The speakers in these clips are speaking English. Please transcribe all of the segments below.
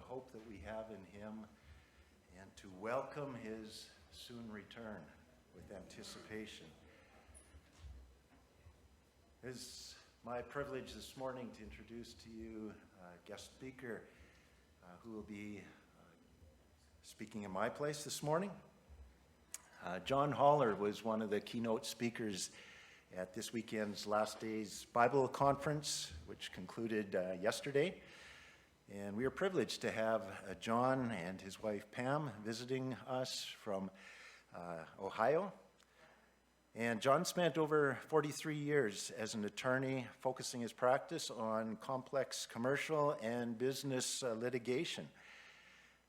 hope that we have in him and to welcome his soon return with anticipation. It's my privilege this morning to introduce to you a guest speaker who will be speaking in my place this morning. John Holler was one of the keynote speakers at this weekend's Last Days Bible Conference, which concluded yesterday. And we are privileged to have John and his wife Pam visiting us from Ohio. And John spent over 43 years as an attorney, focusing his practice on complex commercial and business litigation.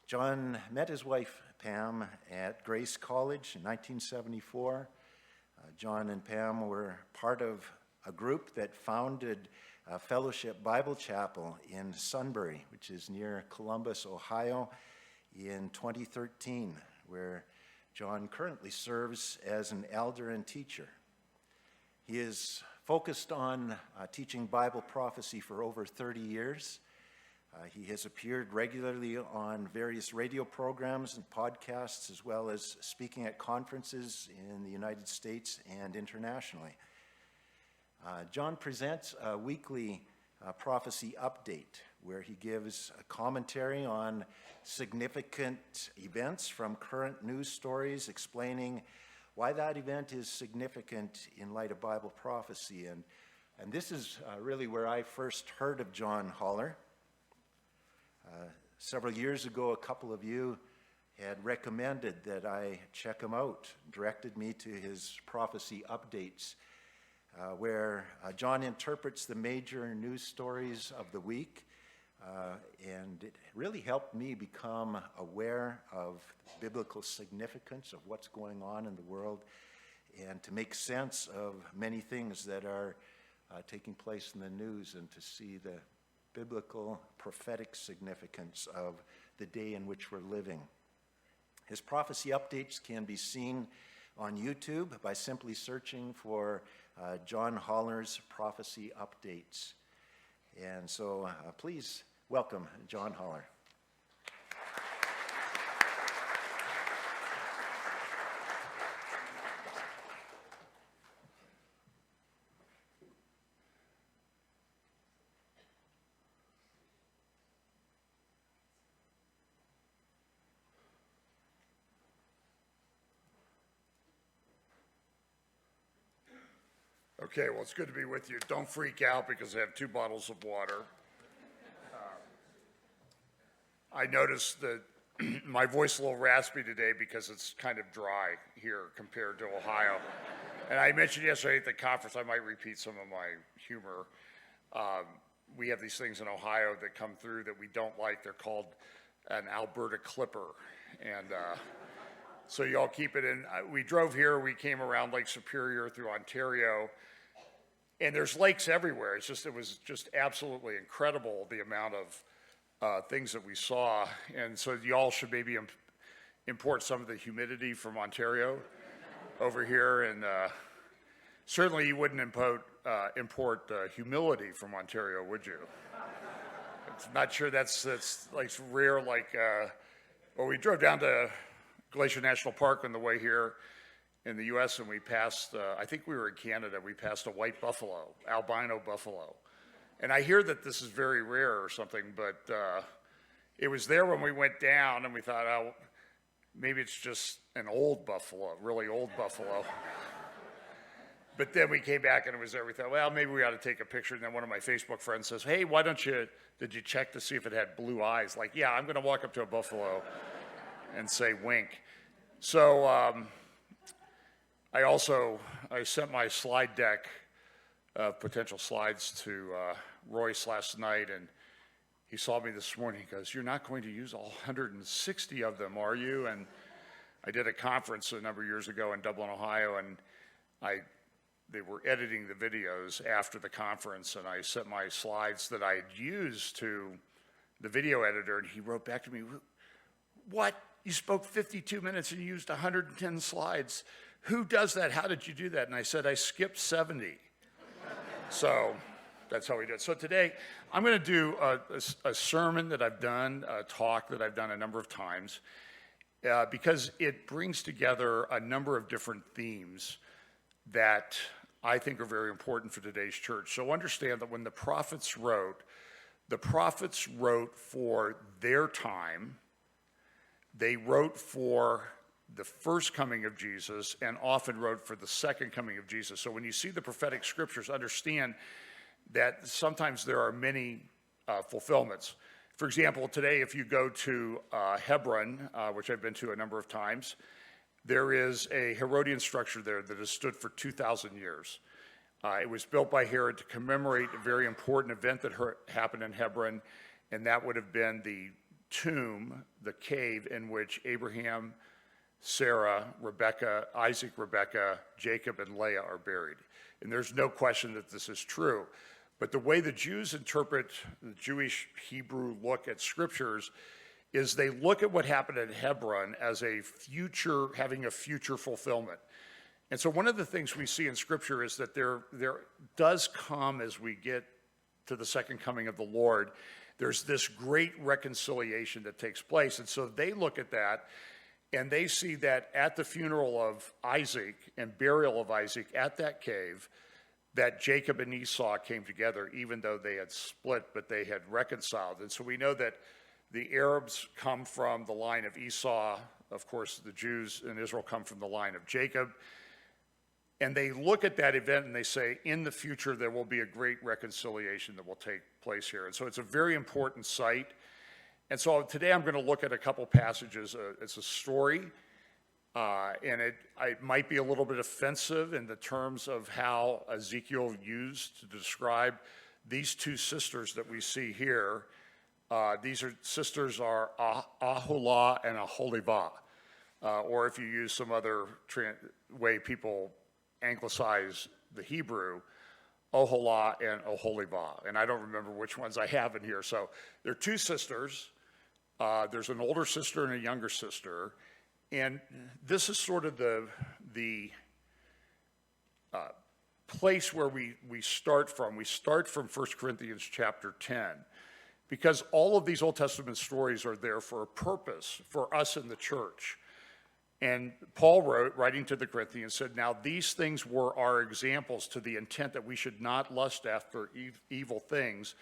John met his wife Pam at Grace College in 1974. John and Pam were part of a group that founded Fellowship Bible Chapel in Sunbury, which is near Columbus, Ohio, in 2013, where John currently serves as an elder and teacher. He is focused on teaching Bible prophecy for over 30 years. He has appeared regularly on various radio programs and podcasts, as well as speaking at conferences in the United States and internationally. John presents a weekly prophecy update where he gives a commentary on significant events from current news stories, explaining why that event is significant in light of Bible prophecy. And this is really where I first heard of John Holler. Several years ago, a couple of you had recommended that I check him out, directed me to his prophecy updates, where John interprets the major news stories of the week, and it really helped me become aware of biblical significance of what's going on in the world and to make sense of many things that are taking place in the news and to see the biblical prophetic significance of the day in which we're living. His prophecy updates can be seen on YouTube by simply searching for John Holler's prophecy updates. And so please welcome John Holler. Okay, well, it's good to be with you. Don't freak out because I have 2 bottles of water. I noticed that my voice is a little raspy today because it's kind of dry here compared to Ohio. And I mentioned yesterday at the conference I might repeat some of my humor. We have these things in Ohio that come through that we don't like. They're called an Alberta Clipper. And so y'all keep it in. We drove here. We came around Lake Superior through Ontario. And there's lakes everywhere. It was just absolutely incredible, the amount of things that we saw. And so y'all should maybe import some of the humidity from Ontario over here. And certainly you wouldn't import humility from Ontario, would you? I'm not sure that's like rare. Well, we drove down to Glacier National Park on the way here in the U.S., and we passed, I think we were in Canada, we passed a white buffalo, albino buffalo. And I hear that this is very rare or something, but it was there when we went down, and we thought, oh, maybe it's just an old buffalo, really old buffalo. But then we came back, and it was there. We thought, well, maybe we ought to take a picture. And then one of my Facebook friends says, hey, did you check to see if it had blue eyes? Like, yeah, I'm going to walk up to a buffalo and say wink. So I sent my slide deck of potential slides to Royce last night, and he saw me this morning. He goes, you're not going to use all 160 of them, are you? And I did a conference a number of years ago in Dublin, Ohio, and they were editing the videos after the conference, and I sent my slides that I had used to the video editor, and he wrote back to me, what? You spoke 52 minutes and you used 110 slides. Who does that? How did you do that? And I said, I skipped 70. So That's how we do it. So today, I'm going to do a sermon that I've done, a talk that I've done a number of times, because it brings together a number of different themes that I think are very important for today's church. So understand that when the prophets wrote for their time. They wrote for the first coming of Jesus and often wrote for the second coming of Jesus. So when you see the prophetic scriptures, understand that sometimes there are many fulfillments. For example, today, if you go to Hebron, which I've been to a number of times, there is a Herodian structure there that has stood for 2,000 years. It was built by Herod to commemorate a very important event that happened in Hebron, and that would have been the tomb, the cave in which Abraham, Sarah, Rebecca, Isaac, Rebecca, Jacob, and Leah are buried. And there's no question that this is true. But the way the Jews interpret the Jewish Hebrew look at scriptures is they look at what happened at Hebron as having a future fulfillment. And so one of the things we see in Scripture is that there does come, as we get to the second coming of the Lord, there's this great reconciliation that takes place. And so they look at that, and they see that at the funeral of Isaac and burial of Isaac at that cave, that Jacob and Esau came together, even though they had split, but they had reconciled. And so we know that the Arabs come from the line of Esau. Of course, the Jews in Israel come from the line of Jacob. And they look at that event and they say, in the future, there will be a great reconciliation that will take place here. And so it's a very important site. And so today I'm going to look at a couple passages. It's a story, and it might be a little bit offensive in the terms of how Ezekiel used to describe these two sisters that we see here. These sisters are Aholah and Aholibah, or if you use some other way people anglicize the Hebrew, Oholah and Oholibah. And I don't remember which ones I have in here. So they're two sisters. There's an older sister and a younger sister. And this is sort of the place where we start from. We start from 1 Corinthians chapter 10. Because all of these Old Testament stories are there for a purpose for us in the church. And Paul writing to the Corinthians, said, now these things were our examples to the intent that we should not lust after evil things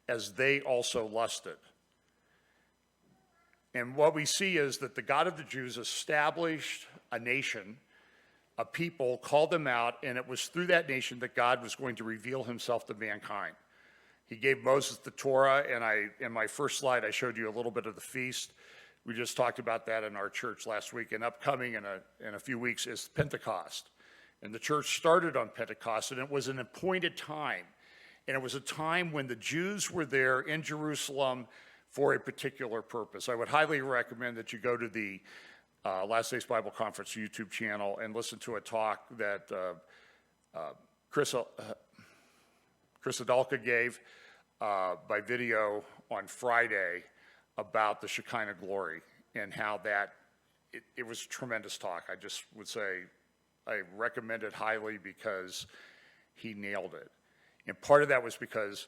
as they also lusted. And what we see is that the God of the Jews established a nation, a people, called them out, and it was through that nation that God was going to reveal himself to mankind. He gave Moses the Torah, and in my first slide, I showed you a little bit of the feast. We just talked about that in our church last week, and upcoming in a few weeks is Pentecost. And the church started on Pentecost, and it was an appointed time. And it was a time when the Jews were there in Jerusalem for a particular purpose. I would highly recommend that you go to the Last Days Bible Conference YouTube channel and listen to a talk that Chris Adalka gave by video on Friday about the Shekinah glory and how it was a tremendous talk. I just would say I recommend it highly because he nailed it. And part of that was because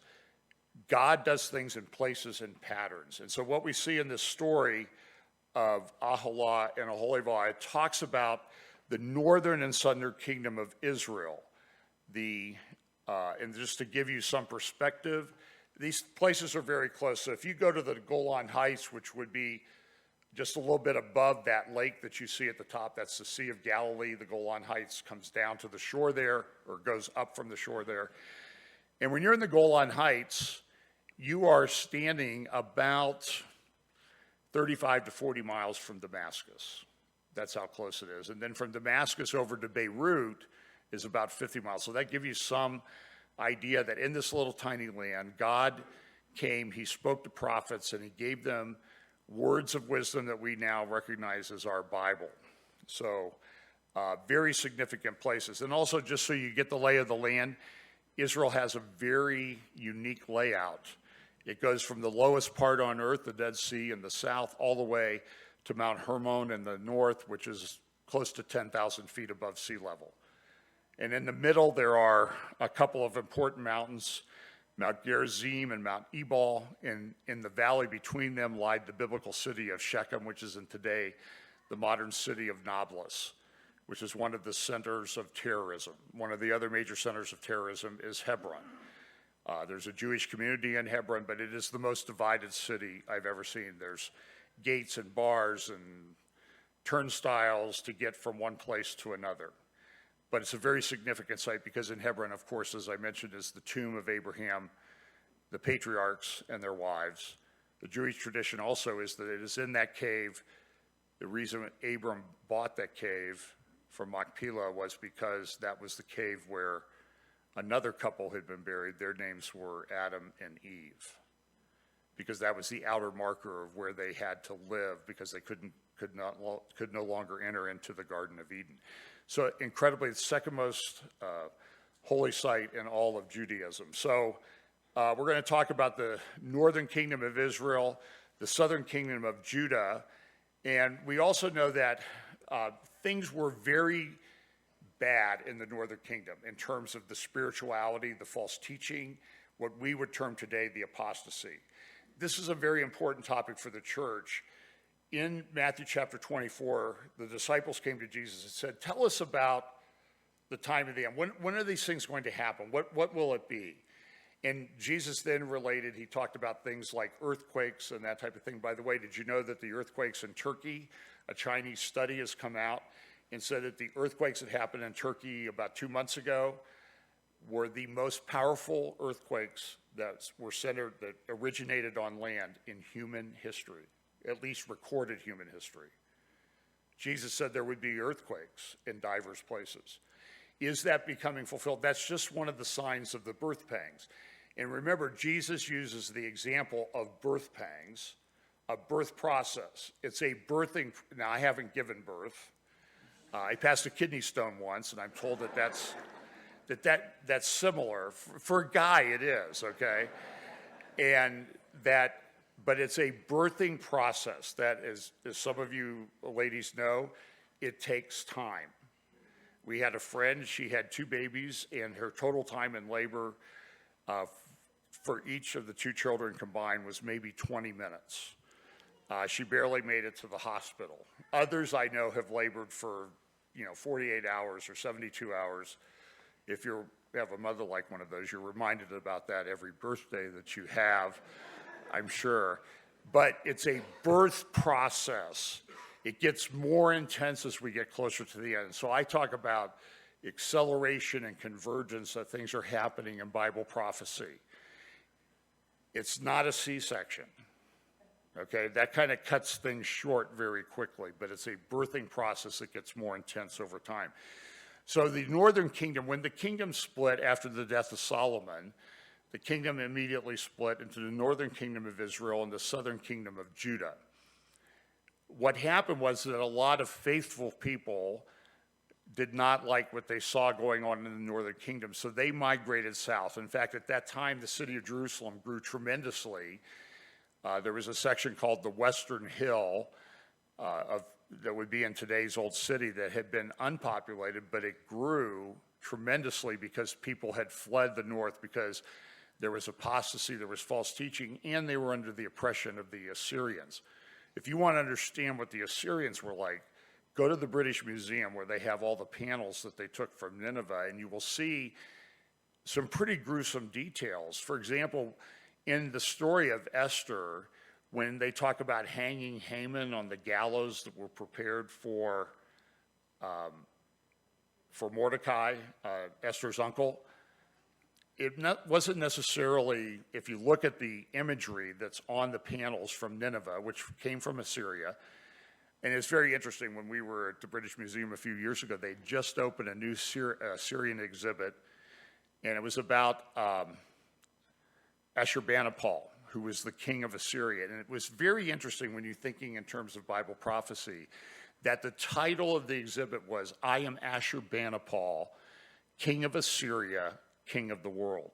God does things in places and patterns. And so what we see in this story of Aholah and Aholibah, it talks about the northern and southern kingdom of Israel. And just to give you some perspective, these places are very close. So if you go to the Golan Heights, which would be just a little bit above that lake that you see at the top, that's the Sea of Galilee. The Golan Heights comes down to the shore there, or goes up from the shore there. And when you're in the Golan Heights, you are standing about 35 to 40 miles from Damascus. That's how close it is. And then from Damascus over to Beirut is about 50 miles. So that gives you some idea that in this little tiny land, God came, he spoke to prophets, and he gave them words of wisdom that we now recognize as our Bible. So very significant places. And also, just so you get the lay of the land, Israel has a very unique layout. It goes from the lowest part on earth, the Dead Sea in the south, all the way to Mount Hermon in the north, which is close to 10,000 feet above sea level. And in the middle, there are a couple of important mountains, Mount Gerizim and Mount Ebal. In the valley between them lied the biblical city of Shechem, which is in today the modern city of Nablus, which is one of the centers of terrorism. One of the other major centers of terrorism is Hebron. There's a Jewish community in Hebron, but it is the most divided city I've ever seen. There's gates and bars and turnstiles to get from one place to another. But it's a very significant site because in Hebron, of course, as I mentioned, is the tomb of Abraham, the patriarchs and their wives. The Jewish tradition also is that it is in that cave. The reason Abram bought that cave from Machpelah was because that was the cave where another couple had been buried. Their names were Adam and Eve, because that was the outer marker of where they had to live because they could no longer enter into the Garden of Eden. So incredibly, the second most holy site in all of Judaism. So we're going to talk about the northern kingdom of Israel, the southern kingdom of Judah, and we also know that things were very bad in the northern kingdom in terms of the spirituality, the false teaching, what we would term today the apostasy. This is a very important topic for the church. In Matthew chapter 24, the disciples came to Jesus and said, tell us about the time of the end. When are these things going to happen? What will it be? And Jesus then related, he talked about things like earthquakes and that type of thing. By the way, did you know that the earthquakes in Turkey, a Chinese study has come out and said that the earthquakes that happened in Turkey about 2 months ago were the most powerful earthquakes that originated on land in human history, at least recorded human history. Jesus said there would be earthquakes in diverse places. Is that becoming fulfilled? That's just one of the signs of the birth pangs. And remember, Jesus uses the example of birth pangs, a birth process. It's a birthing. Now, I haven't given birth. I passed a kidney stone once, and I'm told that that's similar. For a guy, it is, okay? But it's a birthing process that, as some of you ladies know, it takes time. We had a friend, she had 2 babies, and her total time in labor for each of the 2 children combined was maybe 20 minutes. She barely made it to the hospital. Others I know have labored for 48 hours or 72 hours. If you have a mother like one of those, you're reminded about that every birthday that you have, I'm sure. But it's a birth process. It gets more intense as we get closer to the end. So I talk about acceleration and convergence, that things are happening in Bible prophecy. It's not a C-section. Okay, that kind of cuts things short very quickly, but it's a birthing process that gets more intense over time. So the northern kingdom, when the kingdom split after the death of Solomon, the kingdom immediately split into the northern kingdom of Israel and the southern kingdom of Judah. What happened was that a lot of faithful people did not like what they saw going on in the northern kingdom, so they migrated south. In fact, at that time, the city of Jerusalem grew tremendously. There was a section called the Western Hill that would be in today's Old City that had been unpopulated, but it grew tremendously because people had fled the north because there was apostasy, there was false teaching, and they were under the oppression of the Assyrians. If you want to understand what the Assyrians were like, go to the British Museum where they have all the panels that they took from Nineveh, and you will see some pretty gruesome details. For example, in the story of Esther, when they talk about hanging Haman on the gallows that were prepared for Mordecai, Esther's uncle, it wasn't necessarily, if you look at the imagery that's on the panels from Nineveh, which came from Assyria, and it's very interesting, when we were at the British Museum a few years ago, they just opened a new Syrian exhibit, and it was about Ashurbanipal, who was the king of Assyria. And it was very interesting when you're thinking in terms of Bible prophecy, that the title of the exhibit was, I am Ashurbanipal, king of Assyria, king of the world.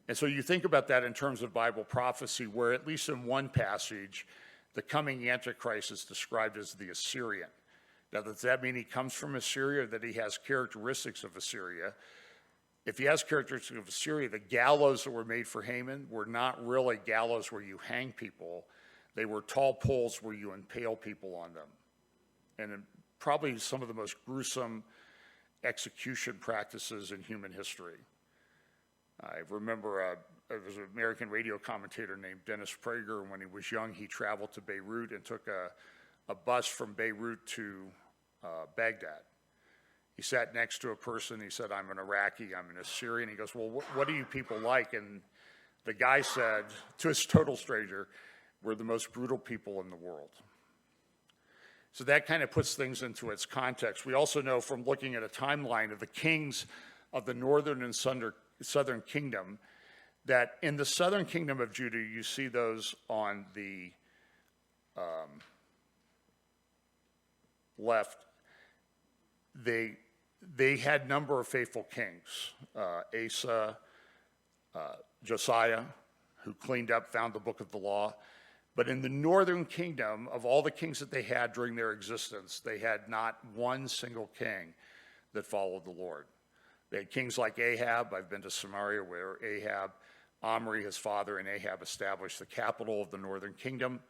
And so you think about that in terms of Bible prophecy, where at least in one passage, the coming Antichrist is described as the Assyrian. Now, does that mean he comes from Assyria, or that he has characteristics of Assyria? if you ask characteristics of Assyria, the gallows that were made for Haman were not really gallows where you hang people. They were tall poles where you impale people on them. And probably some of the most gruesome execution practices in human history. I remember there was an American radio commentator named Dennis Prager. When he was young, he traveled to Beirut and took a bus from Beirut to Baghdad. He sat next to a person. He said, "I'm an Iraqi, I'm an Assyrian." He goes, "Well, what are you people like?" And the guy said, to his total stranger, "We're the most brutal people in the world." So that kind of puts things into its context. We also know from looking at a timeline of the kings of the northern and southern kingdom that in the southern kingdom of Judah, you see those on the left. They had a number of faithful kings, Asa, Josiah, who cleaned up, found the book of the law. But in the northern kingdom, of all the kings that they had during their existence, they had not one single king that followed the Lord. They had kings like Ahab. I've been to Samaria where Ahab, Omri, his father, and Ahab established the capital of the northern kingdom.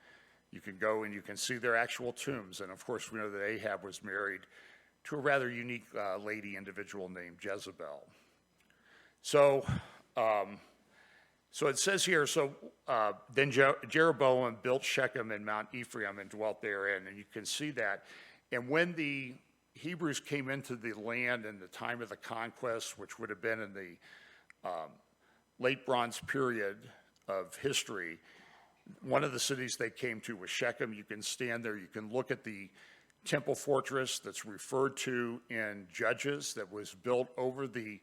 You can go and you can see their actual tombs. And of course, we know that Ahab was married to a rather unique lady individual named Jezebel. So it says here, then Jeroboam built Shechem and Mount Ephraim and dwelt therein, and you can see that. And when the Hebrews came into the land in the time of the conquest, which would have been in the late Bronze period of history, one of the cities they came to was Shechem. You can stand there, you can look at the temple fortress that's referred to in Judges that was built over the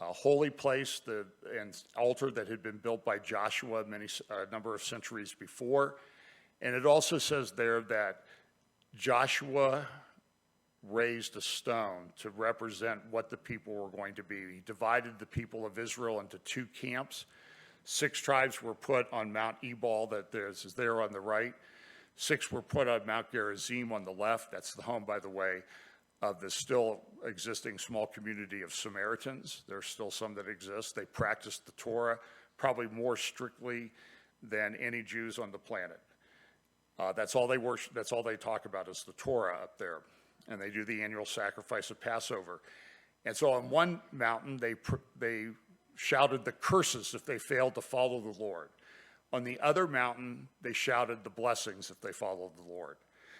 holy place, and altar that had been built by Joshua a number of centuries before. And it also says there that Joshua raised a stone to represent what the people were going to be. He divided the people of Israel into two camps. 6 tribes were put on Mount Ebal, that is there on the right. 6 were put on Mount Gerizim on the left. That's the home, by the way, of the still existing small community of Samaritans. There's still some that exist. They practiced the Torah probably more strictly than any Jews on the planet. That's all they worship. That's all they talk about is the Torah up there. And they do the annual sacrifice of Passover. And so on one mountain, they shouted the curses if they failed to follow the Lord. On the other mountain, they shouted the blessings if they followed the Lord.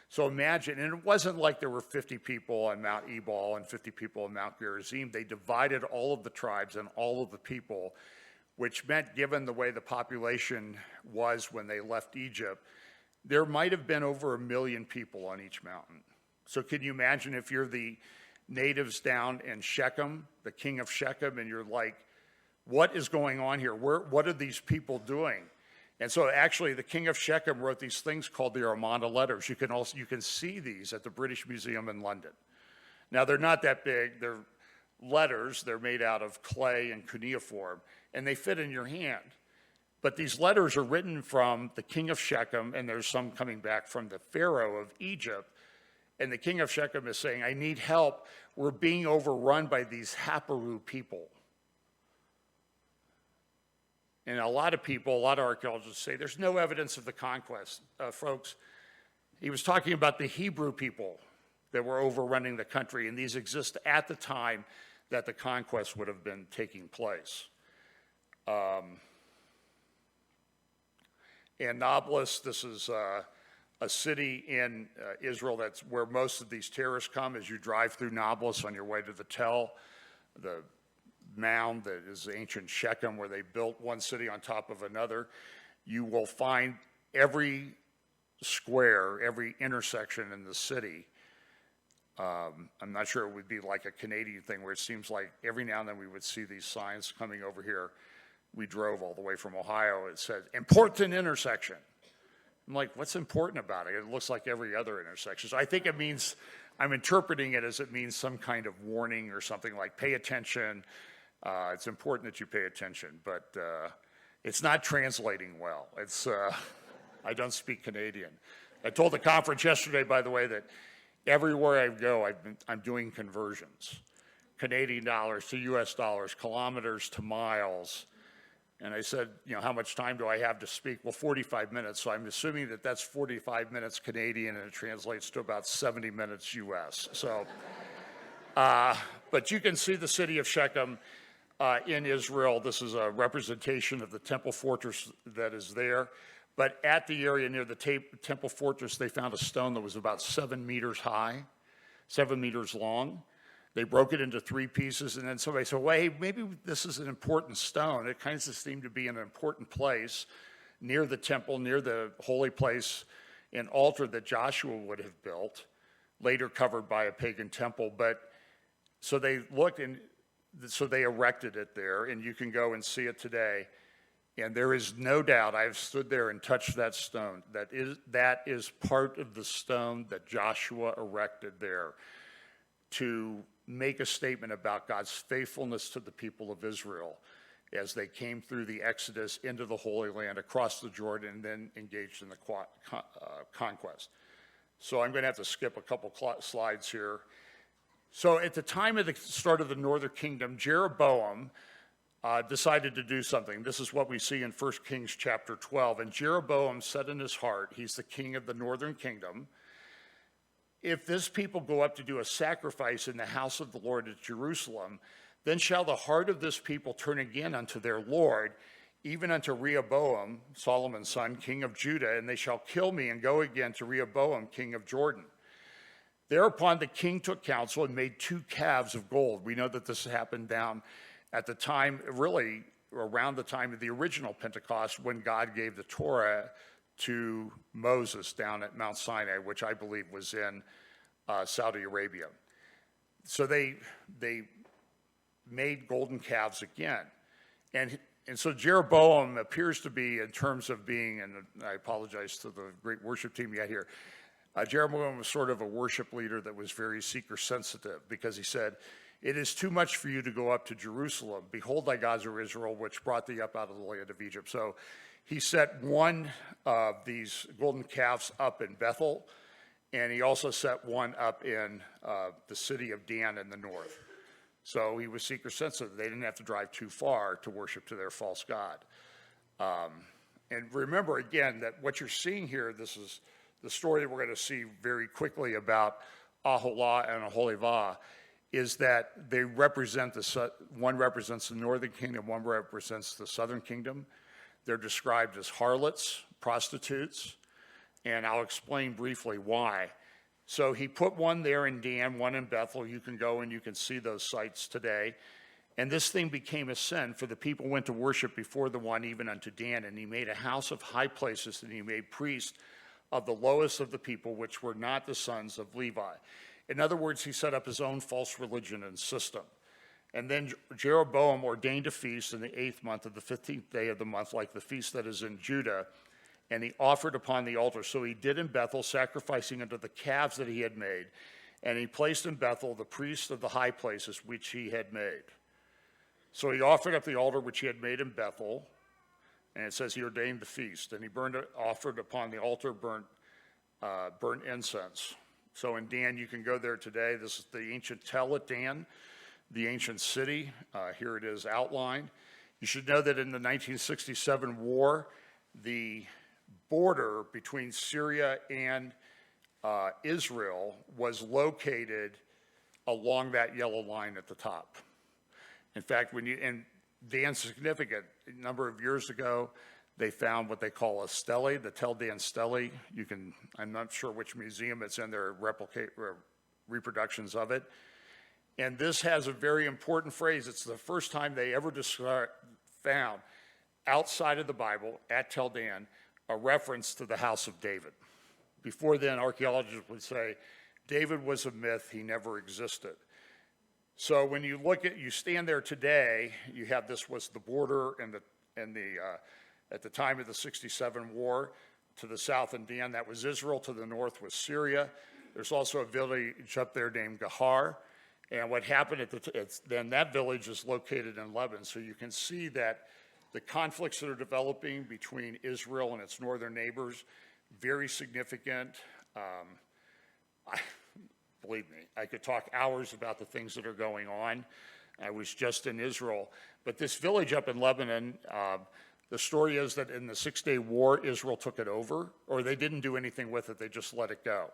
So imagine, and it wasn't like there were 50 people on Mount Ebal and 50 people on Mount Gerizim. They divided all of the tribes and all of the people, which meant, given the way the population was when they left Egypt, there might have been over 1 million people on each mountain. So can you imagine if you're the natives down in Shechem, the king of Shechem, and you're like, what is going on here? What are these people doing? And so actually the king of Shechem wrote these things called the Armada letters. You can see these at the British Museum in London. Now they're not that big. They're letters. They're made out of clay and cuneiform, and they fit in your hand. But these letters are written from the king of Shechem, and there's some coming back from the Pharaoh of Egypt. And the king of Shechem is saying, I need help. We're being overrun by these Haparu people. And a lot of archaeologists say there's no evidence of the conquest. Folks, he was talking about the Hebrew people that were overrunning the country, and these exist at the time that the conquest would have been taking place. And Nablus, this is a city in Israel that's where most of these terrorists come. As you drive through Nablus on your way to the Tel, the mound that is ancient Shechem, where they built one city on top of another, you will find every square, every intersection in the city. I'm not sure it would be like a Canadian thing where it seems like every now and then we would see these signs coming over here. We drove all the way from Ohio. It said, important intersection. I'm like, what's important about it? It looks like every other intersection. So I think it means, I'm interpreting it as it means some kind of warning or something like pay attention. It's important that you pay attention, but it's not translating well. I don't speak Canadian. I told the conference yesterday, by the way, that everywhere I go, I'm doing conversions. Canadian dollars to US dollars, kilometers to miles. And I said, how much time do I have to speak? Well, 45 minutes. So I'm assuming that that's 45 minutes Canadian, and it translates to about 70 minutes US. So, but you can see the city of Shechem in Israel. This is a representation of the temple fortress that is there. But at the area near the temple fortress, they found a stone that was about 7 meters high, 7 meters long. They broke it into 3 pieces, and then somebody said, well, hey, maybe this is an important stone. It kind of seemed to be in an important place near the temple, near the holy place, an altar that Joshua would have built, later covered by a pagan temple. But so they looked, and so they erected it there, and you can go and see it today. And there is no doubt, I've stood there and touched that stone. That is part of the stone that Joshua erected there to make a statement about God's faithfulness to the people of Israel as they came through the Exodus into the Holy Land, across the Jordan, and then engaged in the conquest. So I'm going to have to skip a couple slides here. So at the time of the start of the Northern Kingdom, Jeroboam decided to do something. This is what we see in 1 Kings chapter 12. And Jeroboam said in his heart, he's the king of the Northern Kingdom, if this people go up to do a sacrifice in the house of the Lord at Jerusalem, then shall the heart of this people turn again unto their Lord, even unto Rehoboam, Solomon's son, king of Judah, and they shall kill me and go again to Rehoboam, king of Jordan. Thereupon the king took counsel and made 2 calves of gold. We know that this happened down at the time, really around the time of the original Pentecost, when God gave the Torah to Moses down at Mount Sinai, which I believe was in Saudi Arabia. So they made golden calves again. And so Jeroboam appears to be, in terms of being, and I apologize to the great worship team you got here, Jeroboam was sort of a worship leader that was very seeker sensitive, because he said, it is too much for you to go up to Jerusalem. Behold thy gods, O Israel, which brought thee up out of the land of Egypt. So he set one of these golden calves up in Bethel, and he also set one up in the city of Dan in the north. So he was seeker sensitive. They didn't have to drive too far to worship to their false god. And remember, again, that what you're seeing here, this is the story that we're going to see very quickly about Aholah and Aholivah, is that they represent one represents the northern kingdom, one represents the southern kingdom. They're described as harlots, prostitutes, and I'll explain briefly why. So he put one there in Dan, one in Bethel. You can go and you can see those sites today. And this thing became a sin, for the people went to worship before the one, even unto Dan. And he made a house of high places, and he made priests of the lowest of the people, which were not the sons of Levi. In other words, he set up his own false religion and system. And then Jeroboam ordained a feast in the 8th month of the 15th day of the month, like the feast that is in Judah, and he offered upon the altar. So he did in Bethel, sacrificing unto the calves that he had made, and he placed in Bethel the priests of the high places which he had made. So he offered up the altar which he had made in Bethel, and it says he ordained the feast, and he offered upon the altar burnt incense. So in Dan, you can go there today. This is the ancient Tel at Dan, the ancient city. Here it is outlined. You should know that in the 1967 war, the border between Syria and Israel was located along that yellow line at the top. In fact, and Dan's significant. A number of years ago, they found what they call a stele, the Tel Dan stele. I'm not sure which museum it's in, there are reproductions of it. And this has a very important phrase. It's the first time they ever found, outside of the Bible, at Tel Dan, a reference to the house of David. Before then, archaeologists would say, David was a myth, he never existed. So when you stand there today, you have this was the border at the time of the 67 war. To the south in Dan, that was Israel. To the north was Syria. There's also a village up there named Gahar. And what happened then that village is located in Lebanon. So you can see that the conflicts that are developing between Israel and its northern neighbors, very significant. believe me. I could talk hours about the things that are going on. I was just in Israel. But this village up in Lebanon, the story is that in the Six-Day War, Israel took it over, or they didn't do anything with it, they just let it go.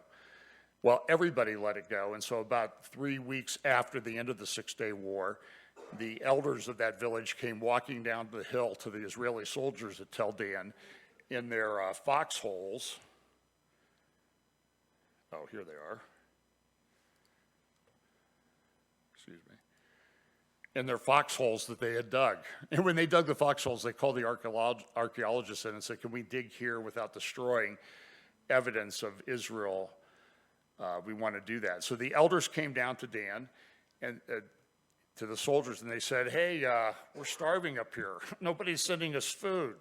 Well, everybody let it go, and so about 3 weeks after the end of the Six-Day War, the elders of that village came walking down the hill to the Israeli soldiers at Tel Dan in their foxholes. Oh, here they are. Excuse me. In their foxholes that they had dug. And when they dug the foxholes, they called the archaeologists in and said, can we dig here without destroying evidence of Israel? We want to do that. So the elders came down to Dan and to the soldiers, and they said, hey, we're starving up here. Nobody's sending us food.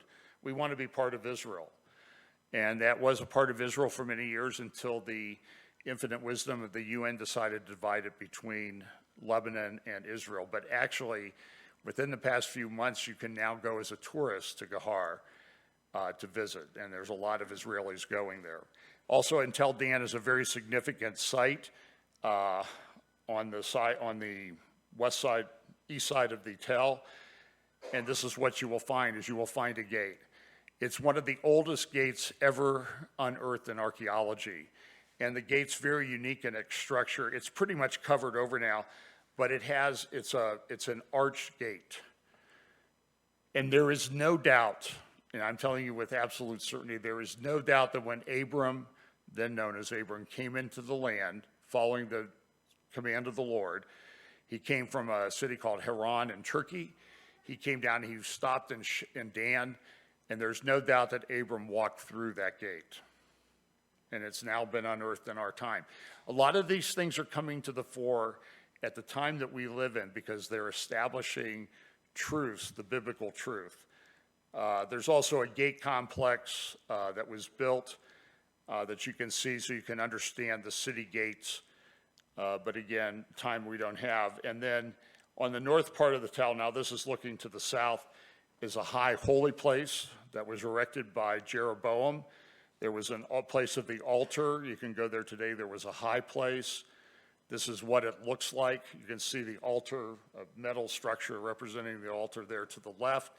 We want to be part of Israel. And that was a part of Israel for many years until the infinite wisdom of the UN decided to divide it between Lebanon and Israel. But actually, within the past few months, you can now go as a tourist to Gahar to visit, and there's a lot of Israelis going there. Also, in Tel Dan is a very significant site on the west side, east side of the Tel, and this is what you will find: is you will find a gate. It's one of the oldest gates ever unearthed in archaeology, and the gate's very unique in its structure. It's pretty much covered over now, but it's an arched gate, and there is no doubt, and I'm telling you with absolute certainty, there is no doubt that when Abram, then known as Abram, came into the land following the command of the Lord, he came from a city called Haran in Turkey. He came down, he stopped in Dan, and there's no doubt that Abram walked through that gate. And it's now been unearthed in our time. A lot of these things are coming to the fore at the time that we live in because they're establishing truths, the biblical truth. There's also a gate complex that was built that you can see so you can understand the city gates. But again, time we don't have. And then on the north part of the town, now this is looking to the south, is a high holy place that was erected by Jeroboam. There was a place of the altar. You can go there today. There was a high place. This is what it looks like. You can see the altar, a metal structure representing the altar there to the left.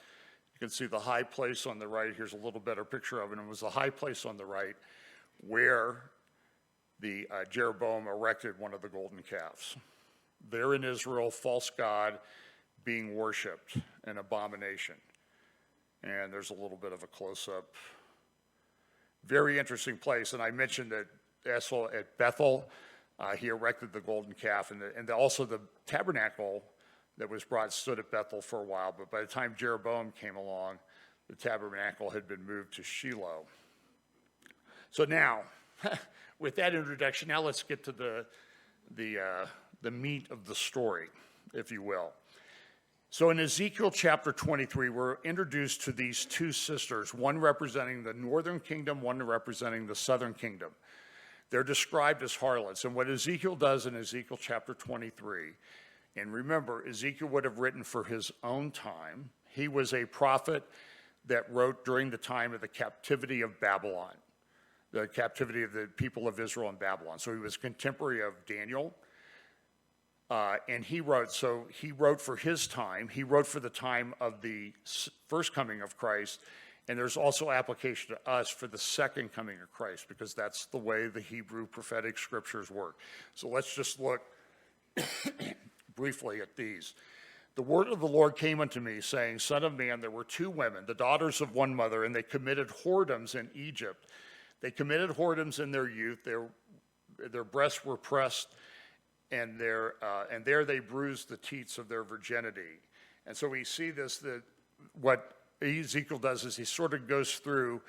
You can see the high place on the right. Here's a little better picture of it. It was the high place on the right where the Jeroboam erected one of the golden calves. There in Israel, false god being worshipped, an abomination. And there's a little bit of a close-up. Very interesting place. And I mentioned that at Bethel, he erected the golden calf. And also the tabernacle that was brought stood at Bethel for a while. But by the time Jeroboam came along, the tabernacle had been moved to Shiloh. So now, with that introduction, now let's get to the meat of the story, if you will. So in Ezekiel chapter 23, we're introduced to these two sisters, one representing the northern kingdom, one representing the southern kingdom. They're described as harlots. And what Ezekiel does in Ezekiel chapter 23, and remember, Ezekiel would have written for his own time. He was a prophet that wrote during the time of the captivity of Babylon, the captivity of the people of Israel in Babylon. So he was contemporary of Daniel. And he wrote for his time. He wrote for the time of the first coming of Christ. And there's also application to us for the second coming of Christ, because that's the way the Hebrew prophetic scriptures work. So let's just look briefly at these. The word of the Lord came unto me, saying, Son of man, there were two women, the daughters of one mother, and they committed whoredoms in Egypt. They committed whoredoms in their youth. Their breasts were pressed, and there they bruised the teats of their virginity. And so we see this, that what Ezekiel does is he sort of goes through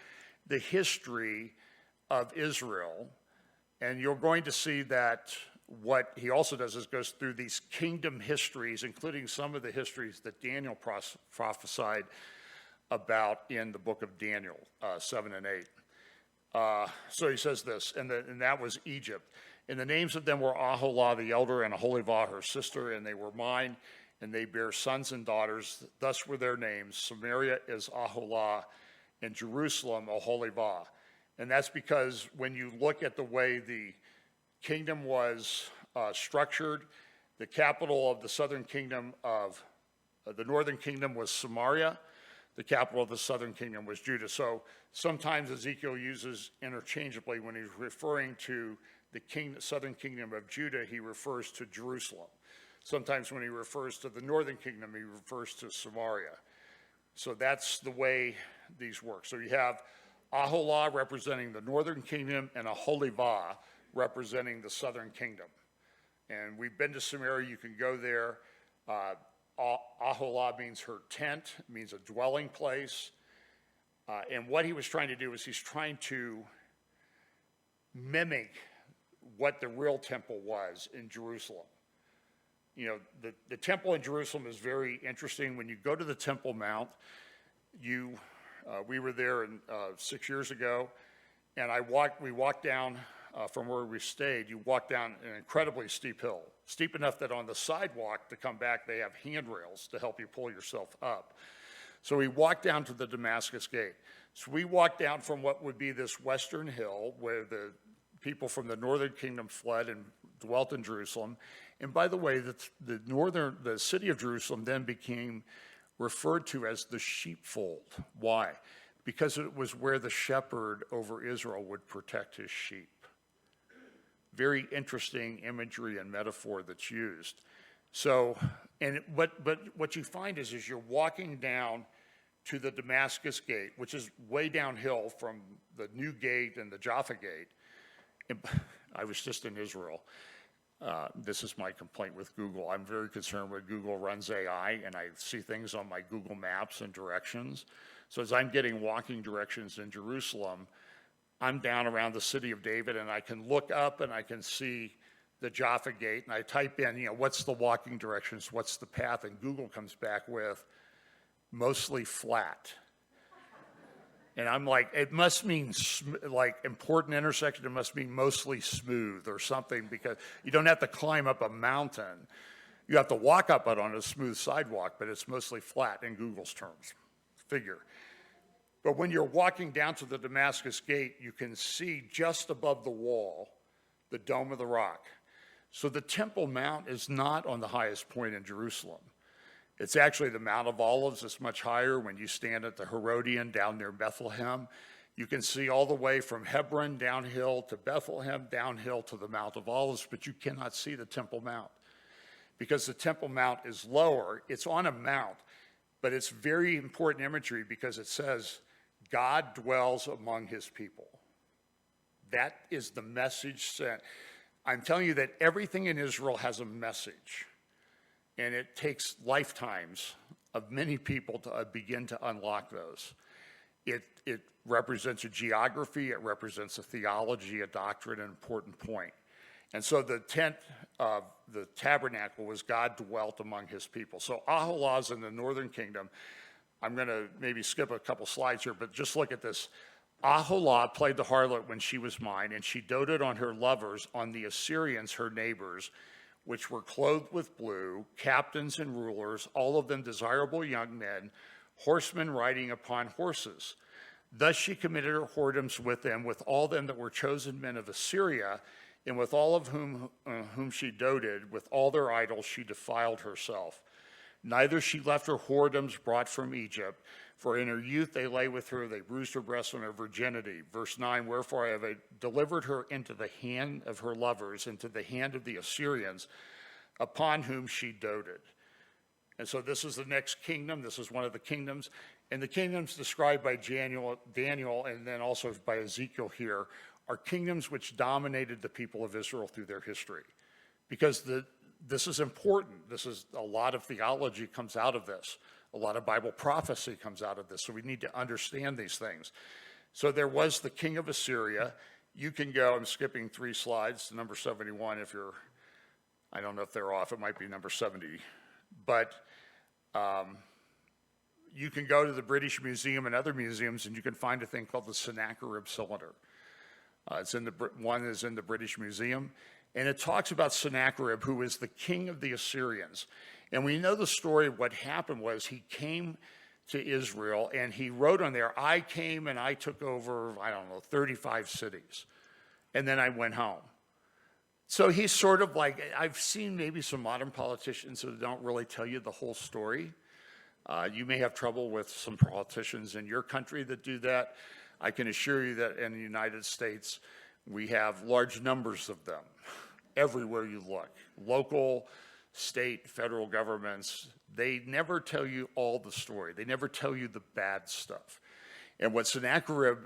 the history of Israel, and you're going to see that what he also does is goes through these kingdom histories, including some of the histories that Daniel prophesied about in the book of Daniel 7 and 8. So he says this, and that was Egypt. And the names of them were Aholah the elder and Aholibah her sister, and they were mine, and they bare sons and daughters. Thus were their names. Samaria is Aholah, and Jerusalem Aholibah. And that's because when you look at the way the kingdom was structured. The capital of the northern kingdom was Samaria. The capital of the southern kingdom was Judah. So sometimes Ezekiel uses interchangeably when he's referring to the southern kingdom of Judah, he refers to Jerusalem. Sometimes when he refers to the northern kingdom, he refers to Samaria. So that's the way these work. So you have Aholah representing the northern kingdom and Aholibah representing the southern kingdom. And we've been to Samaria, you can go there. Aholah means her tent, means a dwelling place. And what he was trying to do is he's trying to mimic what the real temple was in Jerusalem. You know, the temple in Jerusalem is very interesting. When you go to the Temple Mount, we were there 6 years ago, and we walked down from where we stayed. You walk down an incredibly steep hill, steep enough that on the sidewalk to come back, they have handrails to help you pull yourself up. So we walked down to the Damascus Gate. So we walked down from what would be this western hill where the people from the northern kingdom fled and dwelt in Jerusalem. And by the way, the city of Jerusalem then became referred to as the sheepfold. Why? Because it was where the shepherd over Israel would protect his sheep. Very interesting imagery and metaphor that's used. So, but what you find is you're walking down to the Damascus Gate, which is way downhill from the New Gate and the Jaffa Gate. And I was just in Israel. This is my complaint with Google. I'm very concerned when Google runs AI, and I see things on my Google Maps and directions. So as I'm getting walking directions in Jerusalem, I'm down around the city of David, and I can look up and I can see the Jaffa Gate, and I type in, what's the walking directions, what's the path, and Google comes back with mostly flat. And I'm like, it must mean like important intersection, it must mean mostly smooth or something, because you don't have to climb up a mountain. You have to walk up it on a smooth sidewalk, but it's mostly flat in Google's terms, figure. But when you're walking down to the Damascus Gate, you can see just above the wall the Dome of the Rock. So the Temple Mount is not on the highest point in Jerusalem. It's actually the Mount of Olives. It's much higher. When you stand at the Herodian down near Bethlehem, you can see all the way from Hebron downhill to Bethlehem, downhill to the Mount of Olives, but you cannot see the Temple Mount because the Temple Mount is lower. It's on a mount, but it's very important imagery because it says God dwells among his people. That is the message sent. I'm telling you that everything in Israel has a message. And it takes lifetimes of many people to begin to unlock those. It represents a geography, it represents a theology, a doctrine, an important point. And so the tent of the tabernacle was God dwelt among his people. So Aholah's in the northern kingdom. I'm going to maybe skip a couple slides here, but just look at this. Aholah played the harlot when she was mine, and she doted on her lovers, on the Assyrians, her neighbors, which were clothed with blue, captains and rulers, all of them desirable young men, horsemen riding upon horses. Thus she committed her whoredoms with them, with all them that were chosen men of Assyria, and with all of whom she doted, with all their idols she defiled herself. Neither she left her whoredoms brought from Egypt, for in her youth they lay with her, they bruised her breasts on her virginity. Verse 9, wherefore I have delivered her into the hand of her lovers, into the hand of the Assyrians, upon whom she doted. And so this is the next kingdom. This is one of the kingdoms. And the kingdoms described by Daniel, and then also by Ezekiel here, are kingdoms which dominated the people of Israel through their history. Because this is important. A lot of theology comes out of this. A lot of Bible prophecy comes out of this. So we need to understand these things. So there was the king of Assyria. You can go, I'm skipping 3 slides to number 71 if you're, I don't know if they're off, it might be number 70. But you can go to the British Museum and other museums and you can find a thing called the Sennacherib cylinder. One is in the British Museum. And it talks about Sennacherib, who is the king of the Assyrians. And we know the story of what happened was he came to Israel and he wrote on there, I came and I took over, 35 cities. And then I went home. So he's sort of like, I've seen maybe some modern politicians that don't really tell you the whole story. You may have trouble with some politicians in your country that do that. I can assure you that in the United States, we have large numbers of them everywhere you look. Local, state, federal governments, they never tell you all the story. They never tell you the bad stuff. And what Sennacherib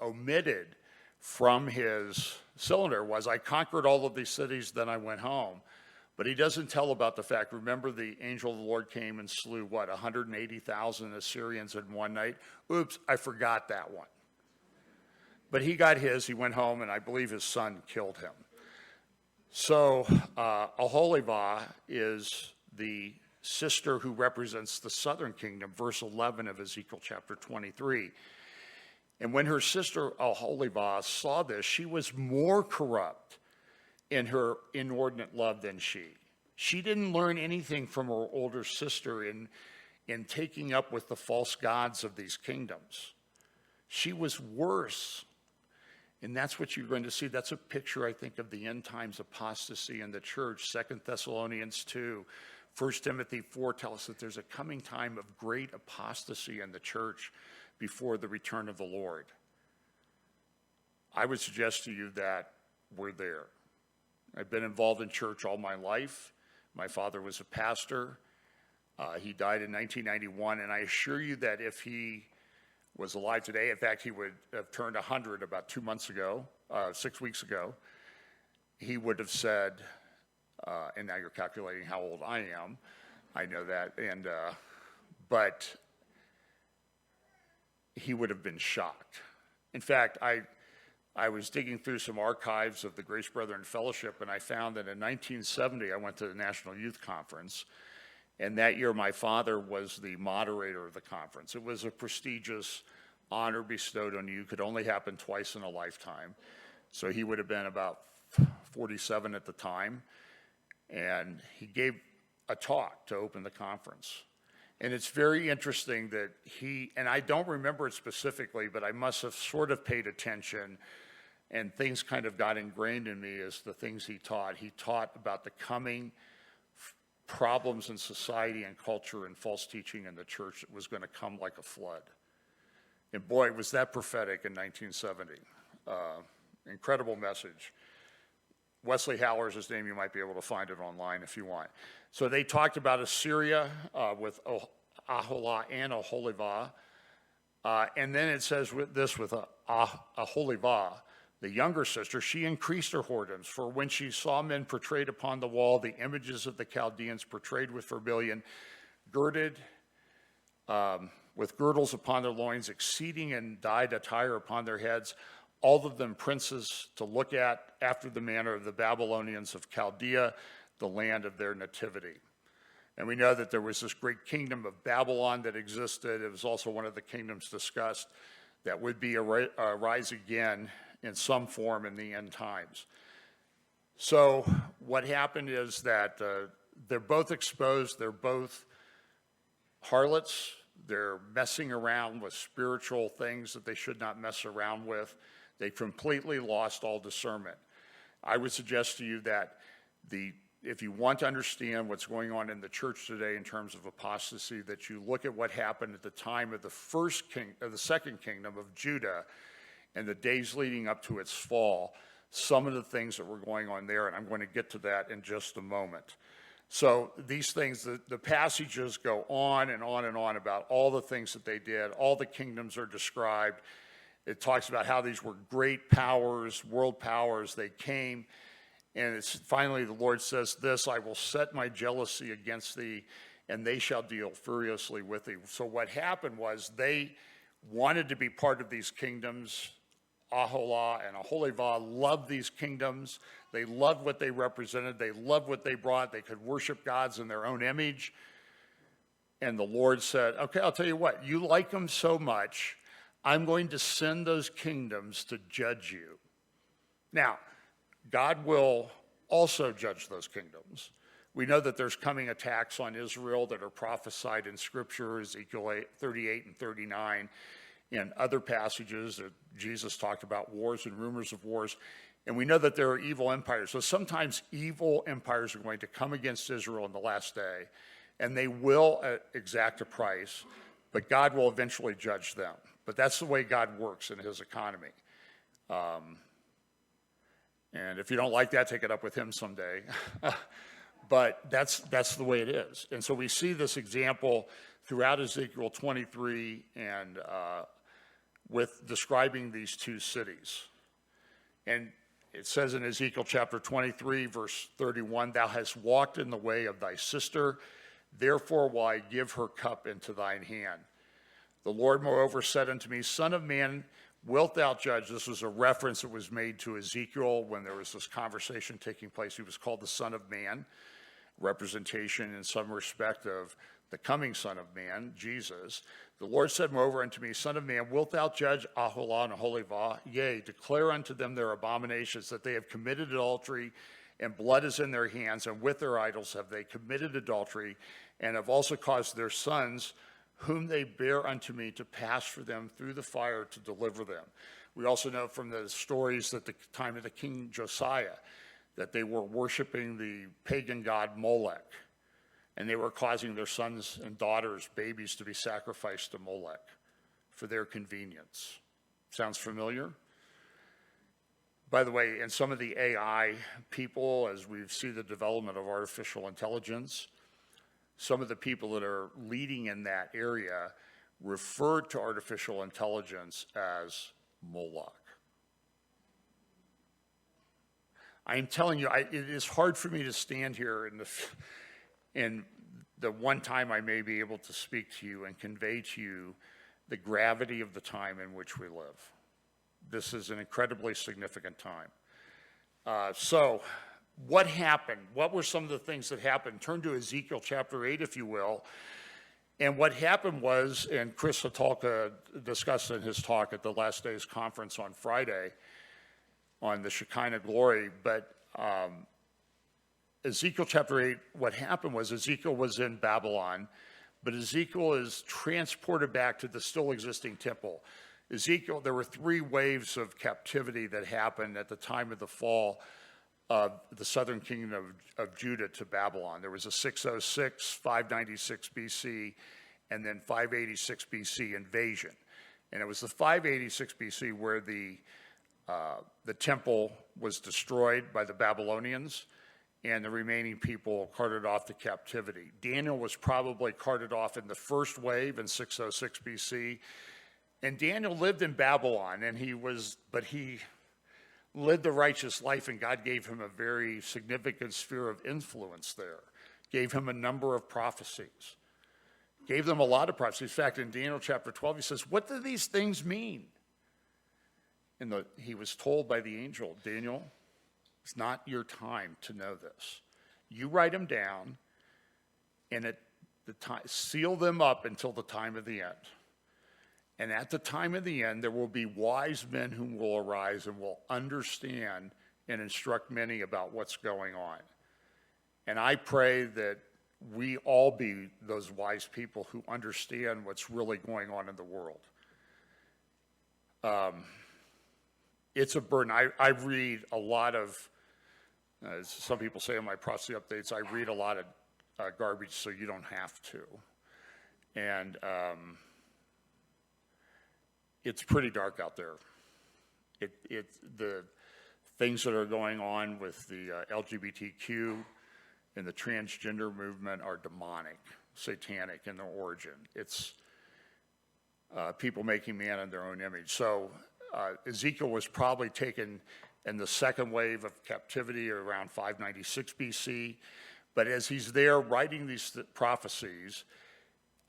omitted from his cylinder was, I conquered all of these cities, then I went home. But he doesn't tell about the fact, remember the angel of the Lord came and slew, 180,000 Assyrians in one night? Oops, I forgot that one. But he got his, he went home, and I believe his son killed him. So Aholibah is the sister who represents the southern kingdom, verse 11 of Ezekiel chapter 23. And when her sister Aholibah saw this, she was more corrupt in her inordinate love than she. She didn't learn anything from her older sister in taking up with the false gods of these kingdoms. She was worse. And that's what you're going to see. That's a picture, I think, of the end times apostasy in the church. 2 Thessalonians 2, 1 Timothy 4 tell us that there's a coming time of great apostasy in the church before the return of the Lord. I would suggest to you that we're there. I've been involved in church all my life. My father was a pastor. He died in 1991, and I assure you that if he was alive today, in fact, he would have turned 100 about 2 months ago, 6 weeks ago, he would have said, and now you're calculating how old I am, I know that, but he would have been shocked. In fact, I was digging through some archives of the Grace Brethren Fellowship, and I found that in 1970, I went to the National Youth Conference, and that year my father was the moderator of the conference. It was a prestigious honor bestowed on you, could only happen twice in a lifetime. So he would have been about 47 at the time, and he gave a talk to open the conference. And it's very interesting that and I don't remember it specifically, but I must have sort of paid attention, and things kind of got ingrained in me as the things he taught. He taught about the coming problems in society and culture and false teaching in the church that was going to come like a flood. And boy, was that prophetic in 1970. Incredible message. Wesley Haller's his name. You might be able to find it online if you want. So they talked about Assyria with Aholah and Aholibah. And then it says with Aholibah, the younger sister, she increased her whoredoms, for when she saw men portrayed upon the wall, the images of the Chaldeans portrayed with vermilion, girded with girdles upon their loins, exceeding in dyed attire upon their heads, all of them princes to look at after the manner of the Babylonians of Chaldea, the land of their nativity. And we know that there was this great kingdom of Babylon that existed. It was also one of the kingdoms discussed that would be rise again in some form in the end times. So what happened is that they're both exposed. They're both harlots. They're messing around with spiritual things that they should not mess around with. They completely lost all discernment. I would suggest to you that if you want to understand what's going on in the church today in terms of apostasy, that you look at what happened at the time of the second kingdom of Judah and the days leading up to its fall, some of the things that were going on there, and I'm going to get to that in just a moment. So these things, the passages go on and on and on about all the things that they did. All the kingdoms are described. It talks about how these were great powers, world powers. They came, and it's finally the Lord says this, I will set my jealousy against thee, and they shall deal furiously with thee. So what happened was they wanted to be part of these kingdoms. Aholah and Aholibah loved these kingdoms. They loved what they represented. They loved what they brought. They could worship gods in their own image. And the Lord said, okay, I'll tell you what, you like them so much, I'm going to send those kingdoms to judge you. Now, God will also judge those kingdoms. We know that there's coming attacks on Israel that are prophesied in Scripture, Ezekiel 38 and 39. In other passages, Jesus talked about wars and rumors of wars. And we know that there are evil empires. So sometimes evil empires are going to come against Israel in the last day, and they will exact a price, but God will eventually judge them. But that's the way God works in his economy. And if you don't like that, take it up with him someday. But that's the way it is. And so we see this example throughout Ezekiel 23 and with describing these two cities. And it says in Ezekiel chapter 23, verse 31, "Thou hast walked in the way of thy sister, therefore will I give her cup into thine hand. The Lord moreover said unto me, Son of man, wilt thou judge?" This was a reference that was made to Ezekiel when there was this conversation taking place. He was called the Son of Man, representation in some respect of the coming Son of Man, Jesus. "The Lord said moreover unto me, Son of man, wilt thou judge Aholah and Aholibah? Yea, declare unto them their abominations, that they have committed adultery, and blood is in their hands, and with their idols have they committed adultery, and have also caused their sons, whom they bear unto me, to pass for them through the fire to deliver them." We also know from the stories at the time of the King Josiah that they were worshiping the pagan god Molech, and they were causing their sons and daughters, babies, to be sacrificed to Molech for their convenience. Sounds familiar? By the way, in some of the AI people, as we see the development of artificial intelligence, some of the people that are leading in that area refer to artificial intelligence as Moloch. I'm telling you, it is hard for me to stand here in the one time I may be able to speak to you and convey to you the gravity of the time in which we live. This is an incredibly significant time. So what happened? What were some of the things that happened? Turn to Ezekiel chapter 8, if you will. And what happened was, and Chris Hatalka discussed in his talk at the Last Days Conference on Friday on the Shekinah glory, but Ezekiel chapter 8, what happened was Ezekiel was in Babylon, but Ezekiel is transported back to the still existing temple. Ezekiel, there were 3 waves of captivity that happened at the time of the fall of the southern kingdom of Judah to Babylon. There was a 606, 596 BC, and then 586 BC invasion. And it was the 586 BC where the temple was destroyed by the Babylonians, and the remaining people carted off to captivity. Daniel was probably carted off in the first wave in 606 BC, and Daniel lived in Babylon, and he lived the righteous life, and God gave him a very significant sphere of influence there, gave him a number of prophecies, gave them a lot of prophecies. In fact, in Daniel chapter 12, he says, "What do these things mean?" And he was told by the angel, "Daniel, it's not your time to know this. You write them down, and seal them up until the time of the end. And at the time of the end, there will be wise men who will arise and will understand and instruct many about what's going on." And I pray that we all be those wise people who understand what's really going on in the world. It's a burden. I read a lot of, as some people say in my prophecy updates, I read a lot of garbage so you don't have to. And it's pretty dark out there. The things that are going on with the LGBTQ and the transgender movement are demonic, satanic in their origin. It's people making man in their own image. So Ezekiel was probably taken in the second wave of captivity around 596 BC. But as he's there writing these prophecies,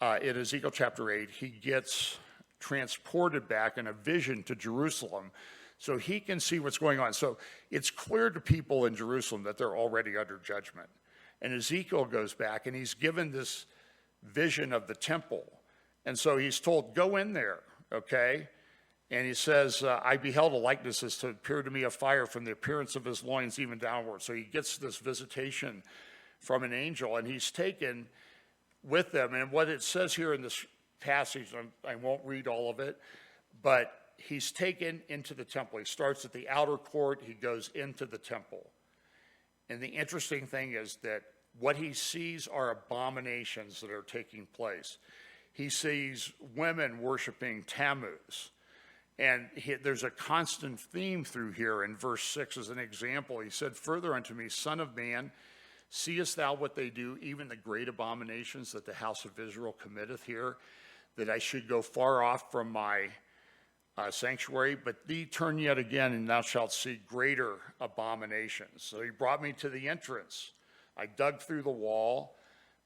in Ezekiel chapter 8, he gets transported back in a vision to Jerusalem so he can see what's going on. So it's clear to people in Jerusalem that they're already under judgment. And Ezekiel goes back and he's given this vision of the temple. And so he's told, go in there, okay? And he says, I beheld a likeness as to appear to me a fire from the appearance of his loins even downward. So he gets this visitation from an angel, and he's taken with them. And what it says here in this passage, I won't read all of it, but he's taken into the temple. He starts at the outer court, he goes into the temple. And the interesting thing is that what he sees are abominations that are taking place. He sees women worshiping Tammuz. And there's a constant theme through here in verse 6 as an example. He said, "Further unto me, Son of man, seest thou what they do, even the great abominations that the house of Israel committeth here, that I should go far off from my sanctuary? But thee turn yet again, and thou shalt see greater abominations." So he brought me to the entrance. I dug through the wall,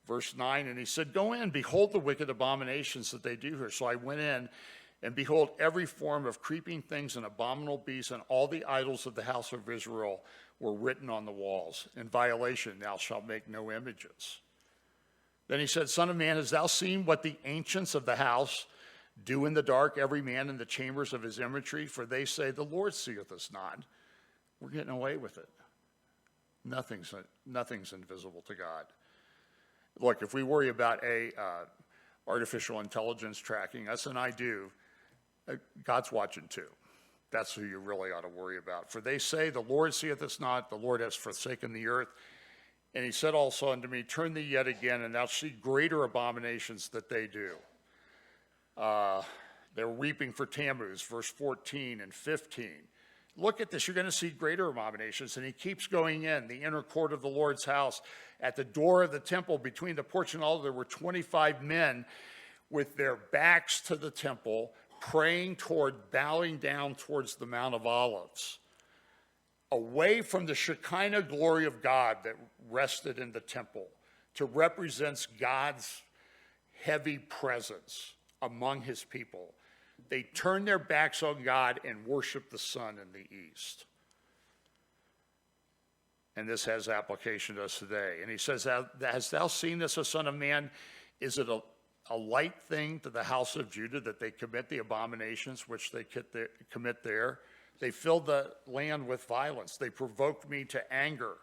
verse 9, and he said, "Go in, behold the wicked abominations that they do here." So I went in, and behold, every form of creeping things and abominable beasts and all the idols of the house of Israel were written on the walls. In violation, thou shalt make no images. Then he said, "Son of man, hast thou seen what the ancients of the house do in the dark, every man in the chambers of his imagery? For they say, the Lord seeth us not." We're getting away with it. Nothing's invisible to God. Look, if we worry about artificial intelligence tracking us, and I do, God's watching too. That's who you really ought to worry about. "For they say, the Lord seeth us not, the Lord has forsaken the earth." And he said also unto me, "Turn thee yet again, and thou see greater abominations that they do." They're weeping for Tammuz, verse 14 and 15. Look at this, you're going to see greater abominations. And he keeps going in, the inner court of the Lord's house. At the door of the temple, between the porch and altar, there were 25 men with their backs to the temple, bowing down towards the Mount of Olives, away from the Shekinah glory of God that rested in the temple, to represent God's heavy presence among his people. They turned their backs on God and worshiped the sun in the east. And this has application to us today. And he says, "Hast thou seen this, O son of man? Is it a light thing to the house of Judah that they commit the abominations which they commit there? They filled the land with violence. They provoked me to anger."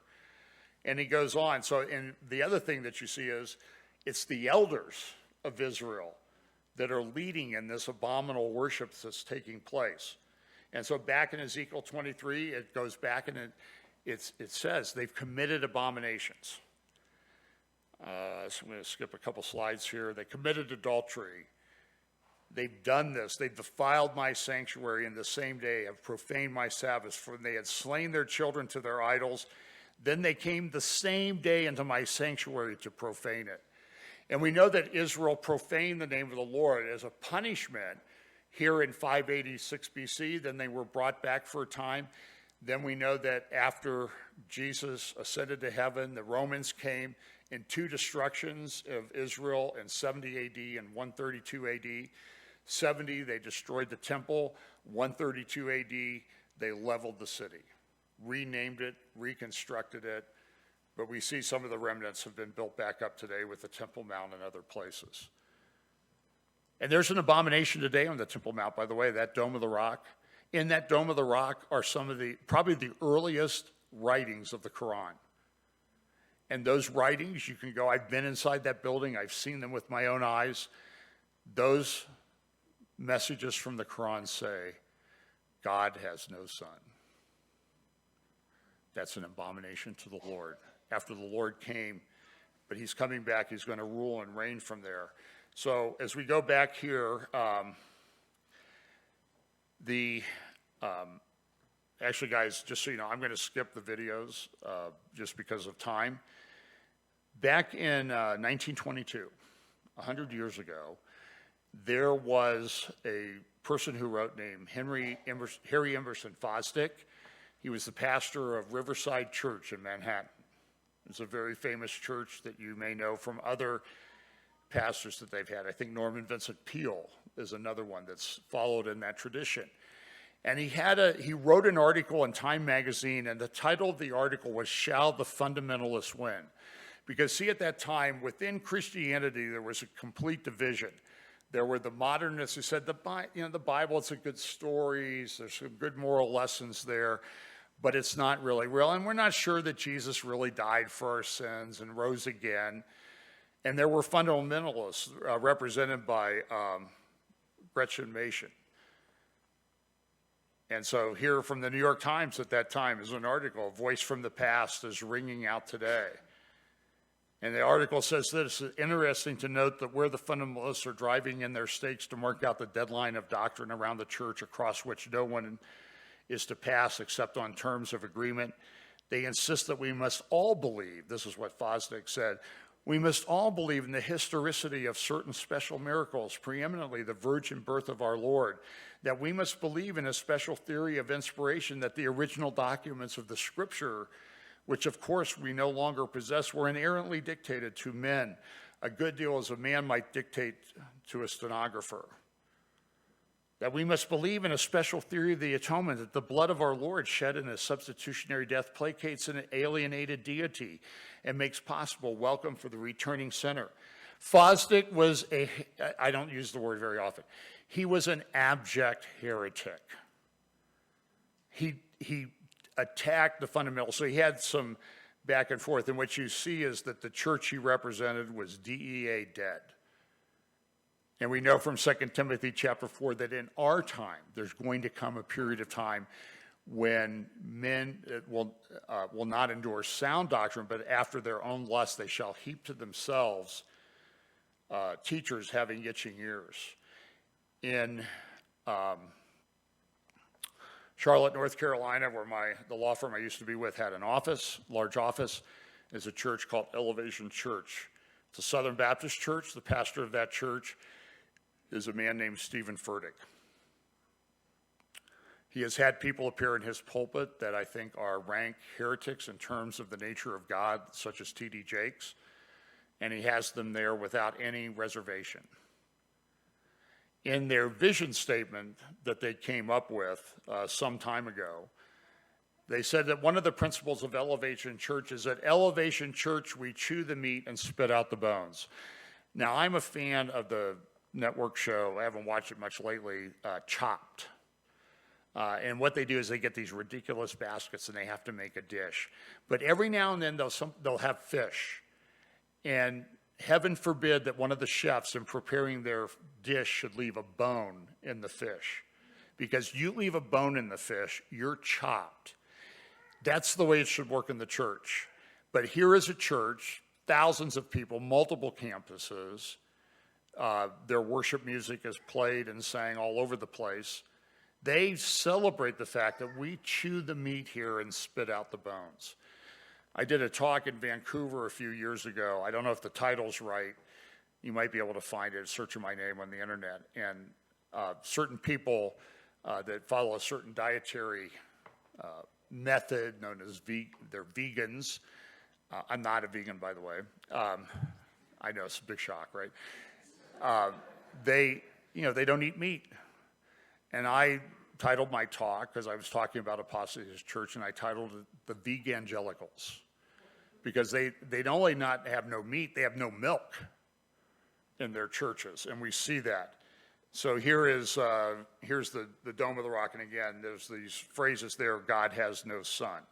And he goes on. So, and the other thing that you see is it's the elders of Israel that are leading in this abominable worship that's taking place. And so back in Ezekiel 23, it goes back and it says they've committed abominations. So I'm going to skip a couple slides here. They committed adultery. They've done this. They've defiled my sanctuary in the same day, have profaned my Sabbaths, for they had slain their children to their idols. Then they came the same day into my sanctuary to profane it. And we know that Israel profaned the name of the Lord as a punishment here in 586 BC. Then they were brought back for a time. Then we know that after Jesus ascended to heaven, the Romans came in two destructions of Israel in 70 AD and 132 AD. 70, they destroyed the temple. 132 AD, they leveled the city, renamed it, reconstructed it. But we see some of the remnants have been built back up today with the Temple Mount and other places. And there's an abomination today on the Temple Mount, by the way, that Dome of the Rock. In that Dome of the Rock are some of probably the earliest writings of the Quran. And those writings, you can go, I've been inside that building, I've seen them with my own eyes. Those messages from the Quran say, God has no son. That's an abomination to the Lord. After the Lord came, but he's coming back, he's going to rule and reign from there. So as we go back here, actually, guys, just so you know, I'm going to skip the videos just because of time. Back in 1922, 100 years ago, there was a person who wrote named Harry Emerson Fosdick. He was the pastor of Riverside Church in Manhattan. It's a very famous church that you may know from other pastors that they've had. I think Norman Vincent Peale is another one that's followed in that tradition. And he wrote an article in Time magazine, and the title of the article was "Shall the Fundamentalists Win?" Because see, at that time, within Christianity, there was a complete division. There were the modernists who said the Bible, it's a good stories, there's some good moral lessons there, but it's not really real. And we're not sure that Jesus really died for our sins and rose again. And there were fundamentalists represented by Gretchen Mason. And so here from the New York Times at that time is an article, "A Voice from the Past is Ringing Out Today." And the article says this: "It's interesting to note that where the fundamentalists are driving in their stakes to mark out the deadline of doctrine around the church across which no one is to pass except on terms of agreement, they insist that we must all believe," this is what Fosdick said, "we must all believe in the historicity of certain special miracles, preeminently the virgin birth of our Lord, that we must believe in a special theory of inspiration, that the original documents of the Scripture, which of course we no longer possess, were inerrantly dictated to men, a good deal as a man might dictate to a stenographer. That we must believe in a special theory of the atonement, that the blood of our Lord shed in a substitutionary death placates an alienated deity and makes possible welcome for the returning sinner." Fosdick was I don't use the word very often, he was an abject heretic. He attacked the fundamentals. So he had some back and forth, and what you see is that the church he represented was DEA dead. And we know from 2 Timothy chapter 4 that in our time, there's going to come a period of time when men will not endure sound doctrine, but after their own lust, they shall heap to themselves teachers having itching ears. In Charlotte, North Carolina, where the law firm I used to be with had an office, large office, is a church called Elevation Church. It's a Southern Baptist church. The pastor of that church is a man named Stephen Furtick. He has had people appear in his pulpit that I think are rank heretics in terms of the nature of God, such as T.D. Jakes, and he has them there without any reservation. In their vision statement that they came up with some time ago, they said that one of the principles of Elevation Church is that Elevation Church, we chew the meat and spit out the bones. Now, I'm a fan of the network show, I haven't watched it much lately, Chopped. And what they do is they get these ridiculous baskets and they have to make a dish. But every now and then they'll have fish. And heaven forbid that one of the chefs in preparing their dish should leave a bone in the fish. Because you leave a bone in the fish, you're chopped. That's the way it should work in the church. But here is a church, thousands of people, multiple campuses. Their worship music is played and sang all over the place. They celebrate the fact that we chew the meat here and spit out the bones. I did a talk in Vancouver a few years ago. I don't know if the title's right. You might be able to find it searching my name on the internet. And certain people that follow a certain dietary method known as they're vegans. I'm not a vegan, by the way. I know it's a big shock, right? They don't eat meat. And I titled my talk, because I was talking about apostate church, and I titled it The Vegangelicals. Because they not only not have no meat, they have no milk in their churches, and we see that. So here's the Dome of the Rock, and again, there's these phrases there, God has no son.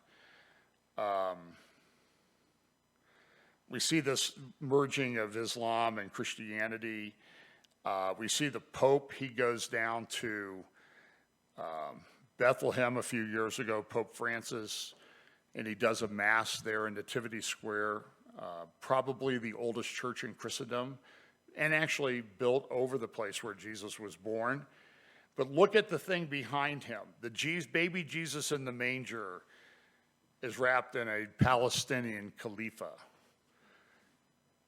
We see this merging of Islam and Christianity. We see the Pope, he goes down to Bethlehem a few years ago, Pope Francis, and he does a mass there in Nativity Square, probably the oldest church in Christendom, and actually built over the place where Jesus was born. But look at the thing behind him. The baby Jesus in the manger is wrapped in a Palestinian khalifa.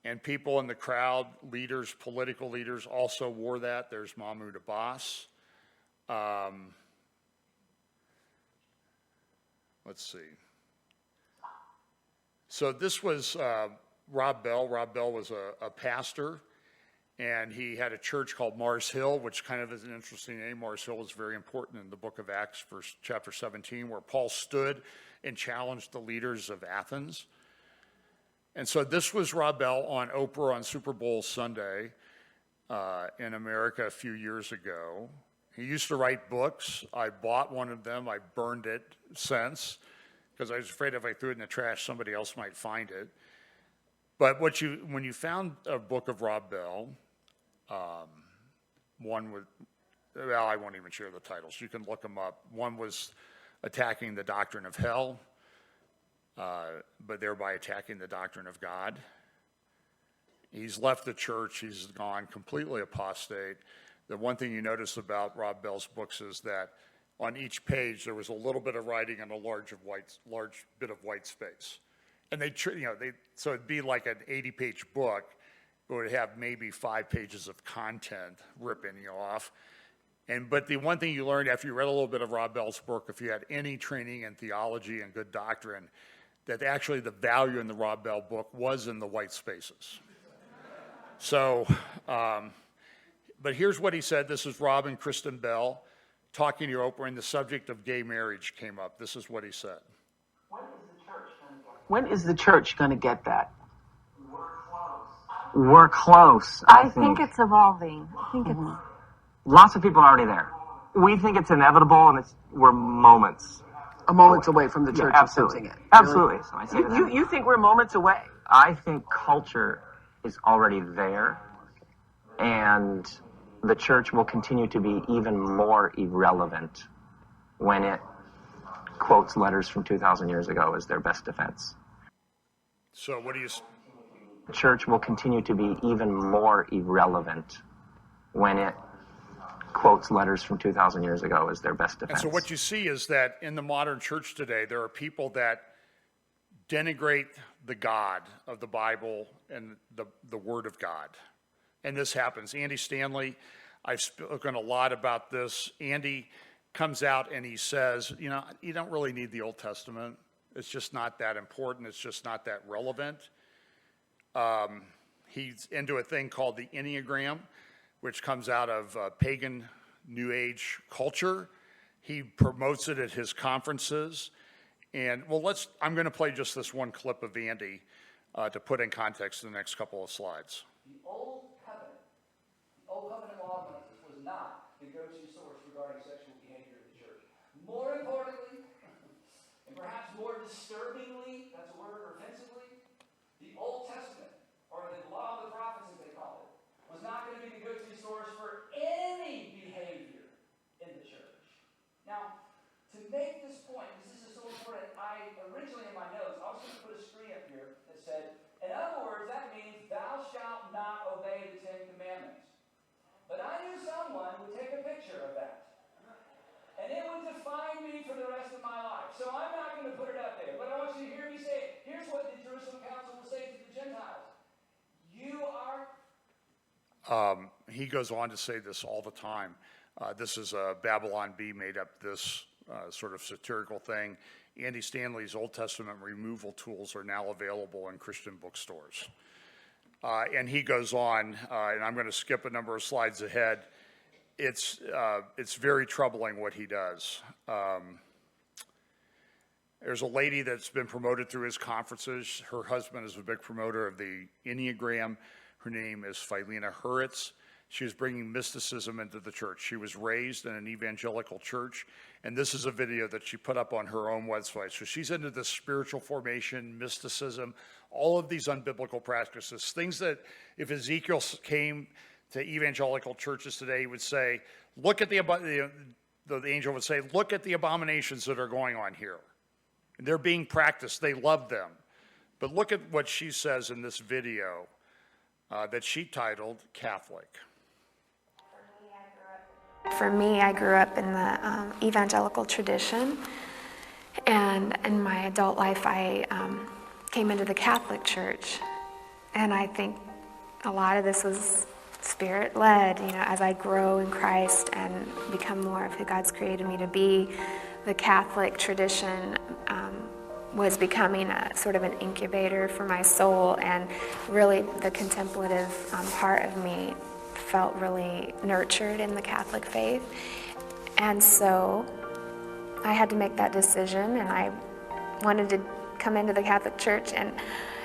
And people in the crowd, leaders, political leaders, also wore that. There's Mahmoud Abbas. Let's see. So this was Rob Bell. Rob Bell was a pastor, and he had a church called Mars Hill, which kind of is an interesting name. Mars Hill is very important in the book of Acts, chapter 17, where Paul stood and challenged the leaders of Athens. And so this was Rob Bell on Oprah on Super Bowl Sunday in America a few years ago. He used to write books. I bought one of them. I burned it since because I was afraid if I threw it in the trash, somebody else might find it. But when you found a book of Rob Bell, one with well, I won't even share the titles. You can look them up. One was attacking the doctrine of hell, but thereby attacking the doctrine of God. He's left the church. He's gone completely apostate. The one thing you notice about Rob Bell's books is that on each page there was a little bit of writing and a large bit of white space. And so it'd be like an 80-page book, but would have maybe 5 pages of content ripping you off. But the one thing you learned after you read a little bit of Rob Bell's book, if you had any training in theology and good doctrine, that actually the value in the Rob Bell book was in the white spaces. So, but here's what he said. This is Rob and Kristen Bell talking to Oprah, and the subject of gay marriage came up. This is what he said. When is the church going to get that? We're close. I think it's evolving. I think it's... Lots of people are already there. We think it's inevitable, and we're moments. Moments away from the church absolutely. accepting it. Absolutely. Really? So I say to them, You think we're moments away? I think culture is already there, and the church will continue to be even more irrelevant when it quotes letters from 2,000 years ago as their best defense. So what do you... The church will continue to be even more irrelevant when it quotes letters from 2,000 years ago as their best defense. And so what you see is that in the modern church today, there are people that denigrate the God of the Bible and the Word of God. And this happens. Andy Stanley, I've spoken a lot about this. Andy comes out and he says, you don't really need the Old Testament. It's just not that important. It's just not that relevant. He's into a thing called the Enneagram, which comes out of pagan New Age culture. He promotes it at his conferences. And I'm going to play just this one clip of Andy to put in context in the next couple of slides. The Old Covenant law of Moses was not the go-to source regarding sexual behavior in the church. More importantly, and perhaps more disturbingly, that's a word, or offensively, the Old Testament, or the law of the prophets as they call it, was not going to be the go-to source for any behavior in the church. Now, to make this point, because this is so important, I originally in my notes, I was going to put a screen up here that said, in other words, that means thou shalt not obey the Ten Commandments. But I knew someone would take a picture of that. And it would define me for the rest of my life. So I'm not going to put it up there. But I want you to hear me say it. Here's what the Jerusalem Council will say to the Gentiles. You are... He goes on to say this all the time. This is Babylon Bee made up this sort of satirical thing. Andy Stanley's Old Testament removal tools are now available in Christian bookstores. And he goes on, and I'm going to skip a number of slides ahead. It's very troubling what he does. There's a lady that's been promoted through his conferences. Her husband is a big promoter of the Enneagram. Her name is Phileena Hurwitz. She was bringing mysticism into the church. She was raised in an evangelical church, and this is a video that she put up on her own website. So she's into this spiritual formation, mysticism, all of these unbiblical practices, things that if Ezekiel came to evangelical churches today, he would say, look at the angel would say, look at the abominations that are going on here. They're being practiced. They love them. But look at what she says in this video that she titled Catholic. For me, I grew up in the evangelical tradition, and in my adult life, I came into the Catholic Church, and I think a lot of this was Spirit-led. As I grow in Christ and become more of who God's created me to be, the Catholic tradition was becoming a sort of an incubator for my soul, and really the contemplative part of me felt really nurtured in the Catholic faith. And so I had to make that decision, and I wanted to come into the Catholic Church, and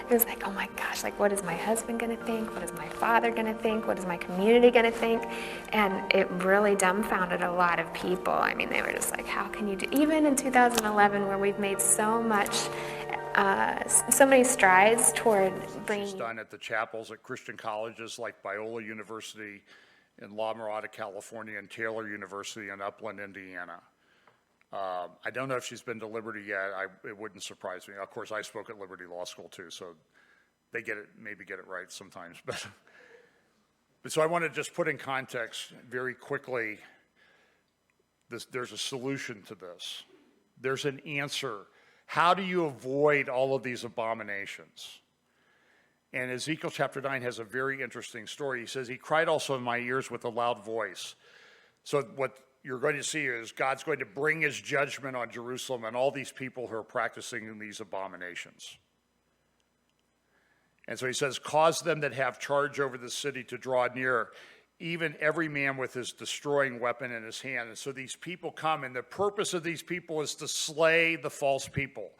it was like, oh my gosh, what is my husband going to think? What is my father going to think? What is my community going to think? And it really dumbfounded a lot of people. I mean, they were just like, how can you do, even in 2011, where we've made so many strides toward bringing... She's done at the chapels at Christian colleges like Biola University in La Mirada, California, and Taylor University in Upland, Indiana. I don't know if she's been to Liberty yet. It wouldn't surprise me. Of course, I spoke at Liberty Law School too, so they maybe get it right sometimes. But so I want to just put in context very quickly, there's a solution to this. There's an answer. How do you avoid all of these abominations? And Ezekiel chapter 9 has a very interesting story. He says, he cried also in my ears with a loud voice. So what you're going to see is God's going to bring his judgment on Jerusalem and all these people who are practicing these abominations. And so he says, cause them that have charge over the city to draw near, even every man with his destroying weapon in his hand. And so these people come, and the purpose of these people is to slay the false people.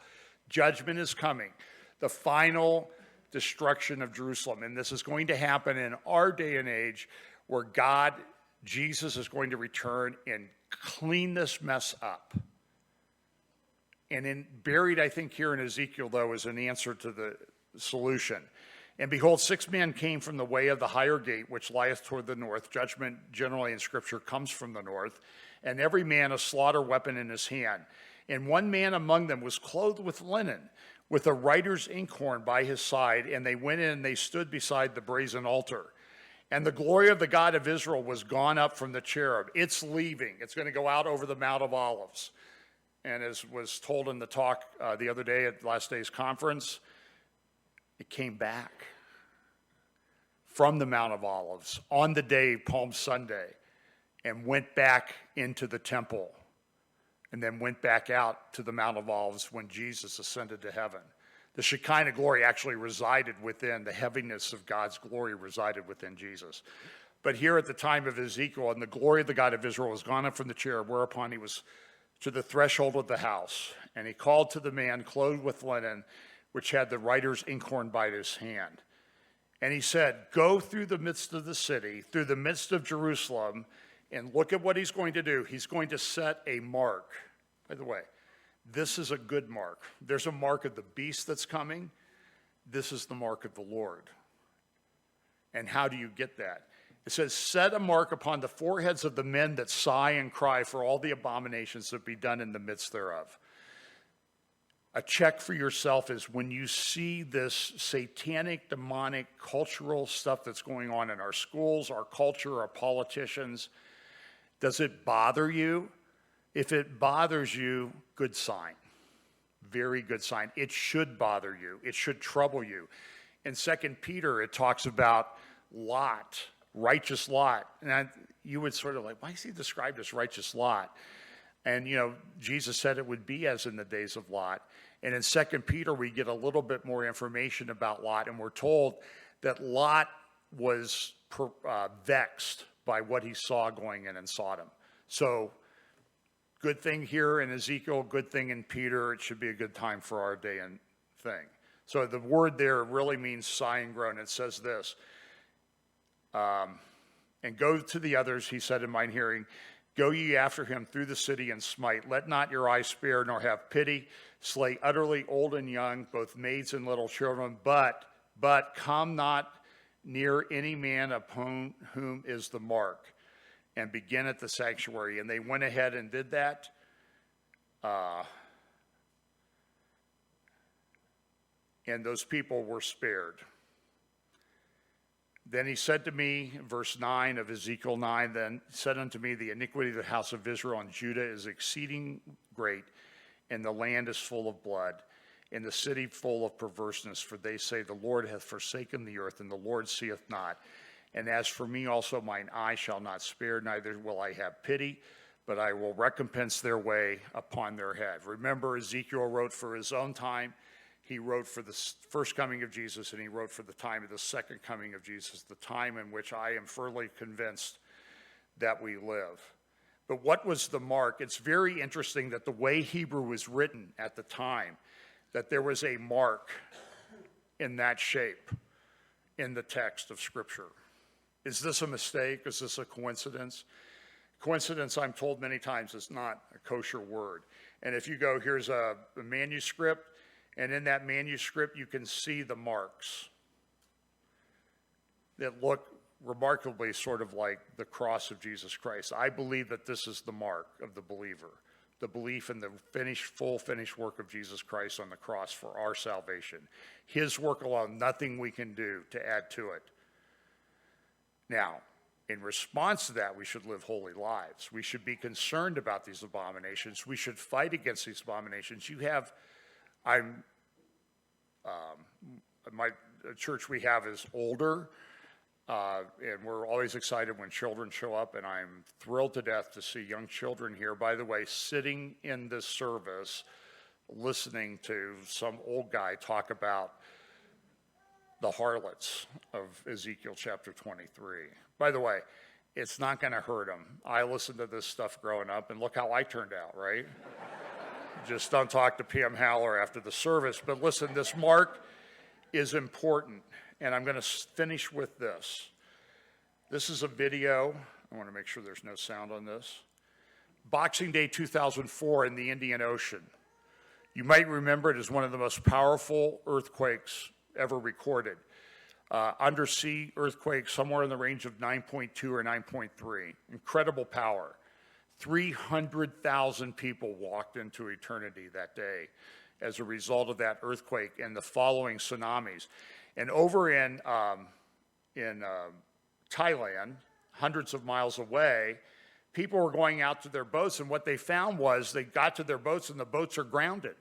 Judgment is coming, the final destruction of Jerusalem. And this is going to happen in our day and age, where Jesus is going to return and clean this mess up. And buried, I think, here in Ezekiel, though, is an answer to the solution. And behold, 6 men came from the way of the higher gate, which lieth toward the north. Judgment generally in Scripture comes from the north. And every man a slaughter weapon in his hand. And one man among them was clothed with linen, with a writer's inkhorn by his side. And they went in and they stood beside the brazen altar. And the glory of the God of Israel was gone up from the cherub. It's leaving. It's going to go out over the Mount of Olives. And as was told in the talk the other day at last day's conference, it came back from the Mount of Olives on the day, Palm Sunday, and went back into the temple, and then went back out to the Mount of Olives when Jesus ascended to heaven. The Shekinah glory actually resided within, the heaviness of God's glory resided within Jesus. But here at the time of Ezekiel, and the glory of the God of Israel was gone up from the cherub, whereupon he was to the threshold of the house. And he called to the man clothed with linen, which had the writer's inkhorn by his hand. And he said, go through the midst of the city, through the midst of Jerusalem, and look at what he's going to do. He's going to set a mark. By the way, this is a good mark. There's a mark of the beast that's coming. This is the mark of the Lord. And how do you get that? It says, set a mark upon the foreheads of the men that sigh and cry for all the abominations that be done in the midst thereof. A check for yourself is when you see this satanic, demonic, cultural stuff that's going on in our schools, our culture, our politicians, does it bother you? If it bothers you, good sign. Very good sign. It should bother you. It should trouble you. In 2 Peter, it talks about Lot, righteous Lot. And you would sort of like, why is he described as righteous Lot? And, Jesus said it would be as in the days of Lot. And in 2 Peter, we get a little bit more information about Lot, and we're told that Lot was vexed by what he saw going in Sodom. So, good thing here in Ezekiel, good thing in Peter. It should be a good time for our day and thing. So the word there really means sigh and groan. It says this, and go to the others, he said in mine hearing, go ye after him through the city and smite. Let not your eye spare, nor have pity. Slay utterly old and young, both maids and little children. But come not near any man upon whom is the mark, and begin at the sanctuary. And they went ahead and did that. And those people were spared. Then he said to me, verse 9 of Ezekiel 9, then said unto me, the iniquity of the house of Israel and Judah is exceeding great, and the land is full of blood, and the city full of perverseness. For they say, the Lord hath forsaken the earth, and the Lord seeth not. And as for me also, mine eye shall not spare, neither will I have pity, but I will recompense their way upon their head. Remember, Ezekiel wrote for his own time. He wrote for the first coming of Jesus, and he wrote for the time of the second coming of Jesus, the time in which I am firmly convinced that we live. But what was the mark? It's very interesting that the way Hebrew was written at the time, that there was a mark in that shape in the text of Scripture. Is this a mistake? Is this a coincidence? Coincidence, I'm told many times, is not a kosher word. And if you go, here's a manuscript, and in that manuscript you can see the marks that look remarkably sort of like the cross of Jesus Christ. I believe that this is the mark of the believer, the belief in the full finished work of Jesus Christ on the cross for our salvation. His work alone, nothing we can do to add to it. Now, in response to that, we should live holy lives. We should be concerned about these abominations. We should fight against these abominations. My church we have is older, and we're always excited when children show up, and I'm thrilled to death to see young children here. By the way, sitting in this service, listening to some old guy talk about the harlots of Ezekiel chapter 23. By the way, it's not going to hurt them. I listened to this stuff growing up, and look how I turned out, right? Just don't talk to P.M. Howler after the service. But listen, this mark is important, and I'm going to finish with this. This is a video. I want to make sure there's no sound on this. Boxing Day 2004 in the Indian Ocean. You might remember it as one of the most powerful earthquakes ever recorded. Undersea earthquake somewhere in the range of 9.2 or 9.3. Incredible power. 300,000 people walked into eternity that day as a result of that earthquake and the following tsunamis. And over in Thailand, hundreds of miles away, people were going out to their boats, and what they found was they got to their boats and the boats are grounded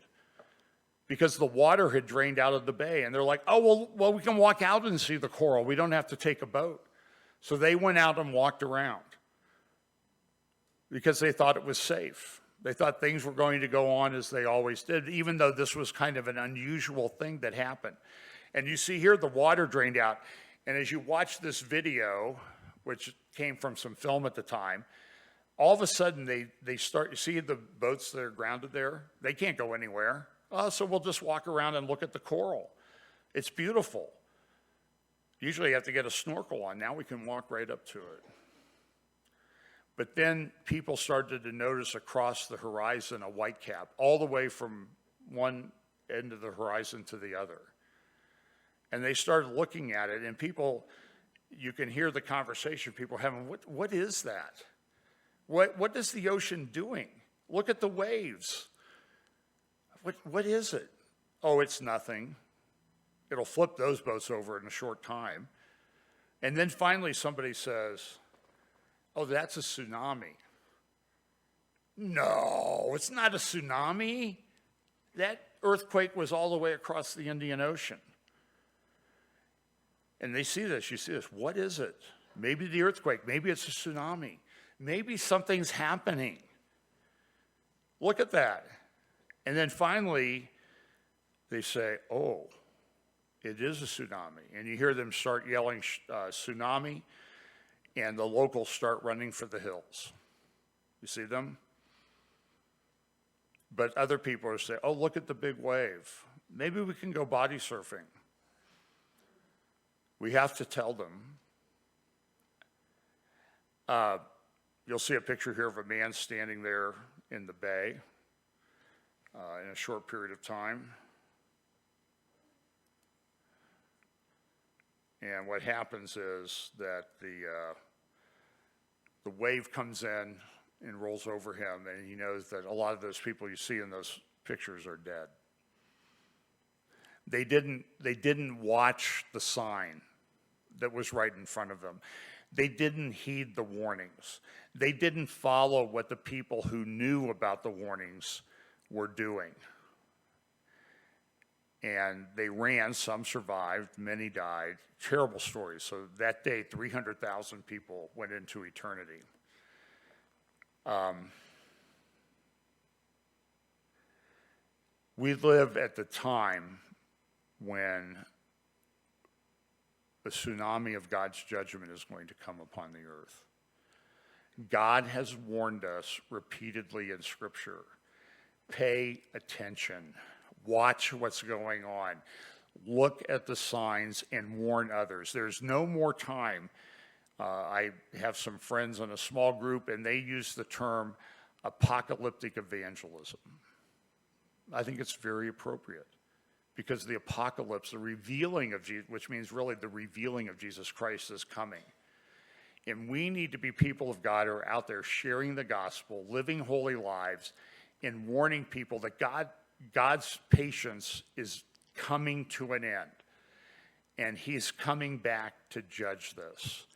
because the water had drained out of the bay. And they're like, oh, well, we can walk out and see the coral. We don't have to take a boat. So they went out and walked around because they thought it was safe. They thought things were going to go on as they always did, even though this was kind of an unusual thing that happened. And you see here the water drained out. And as you watch this video, which came from some film at the time, all of a sudden they start, you see the boats that are grounded there? They can't go anywhere. Oh, so we'll just walk around and look at the coral. It's beautiful. Usually you have to get a snorkel on. Now we can walk right up to it. But then people started to notice across the horizon a whitecap, all the way from one end of the horizon to the other. And they started looking at it, and people, you can hear the conversation people having, what is that? What is the ocean doing? Look at the waves. What is it? Oh, it's nothing. It'll flip those boats over in a short time. And then finally somebody says, oh, that's a tsunami. No, it's not a tsunami. That earthquake was all the way across the Indian Ocean. And they see this, you see this, what is it? Maybe the earthquake, maybe it's a tsunami. Maybe something's happening. Look at that. And then finally, they say, oh, it is a tsunami. And you hear them start yelling tsunami, and the locals start running for the hills. You see them? But other people are saying, oh, look at the big wave. Maybe we can go body surfing. We have to tell them. You'll see a picture here of a man standing there in the bay in a short period of time. And what happens is that the wave comes in and rolls over him, and he knows that a lot of those people you see in those pictures are dead. They didn't watch the sign that was right in front of them. They didn't heed the warnings. They didn't follow what the people who knew about the warnings were doing. And they ran, some survived, many died. Terrible stories. So that day, 300,000 people went into eternity. We live at the time when the tsunami of God's judgment is going to come upon the earth. God has warned us repeatedly in Scripture. Pay attention. Watch what's going on. Look at the signs and warn others. There's no more time. I have some friends in a small group, and they use the term apocalyptic evangelism. I think it's very appropriate because the apocalypse, the revealing of Jesus, which means really the revealing of Jesus Christ, is coming. And we need to be people of God who are out there sharing the gospel, living holy lives, and warning people that God's patience is coming to an end. And he's coming back to judge this.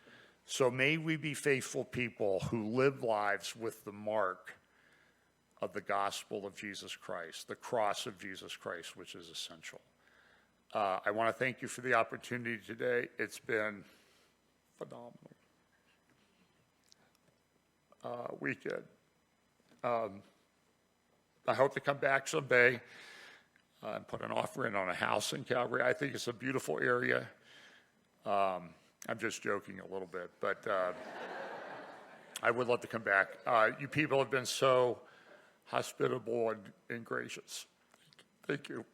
So may we be faithful people who live lives with the mark of the gospel of Jesus Christ, the cross of Jesus Christ, which is essential. I want to thank you for the opportunity today. It's been phenomenal weekend. I hope to come back someday and put an offer in on a house in Calgary. I think it's a beautiful area. I'm just joking a little bit, but I would love to come back. You people have been so hospitable and gracious. Thank you.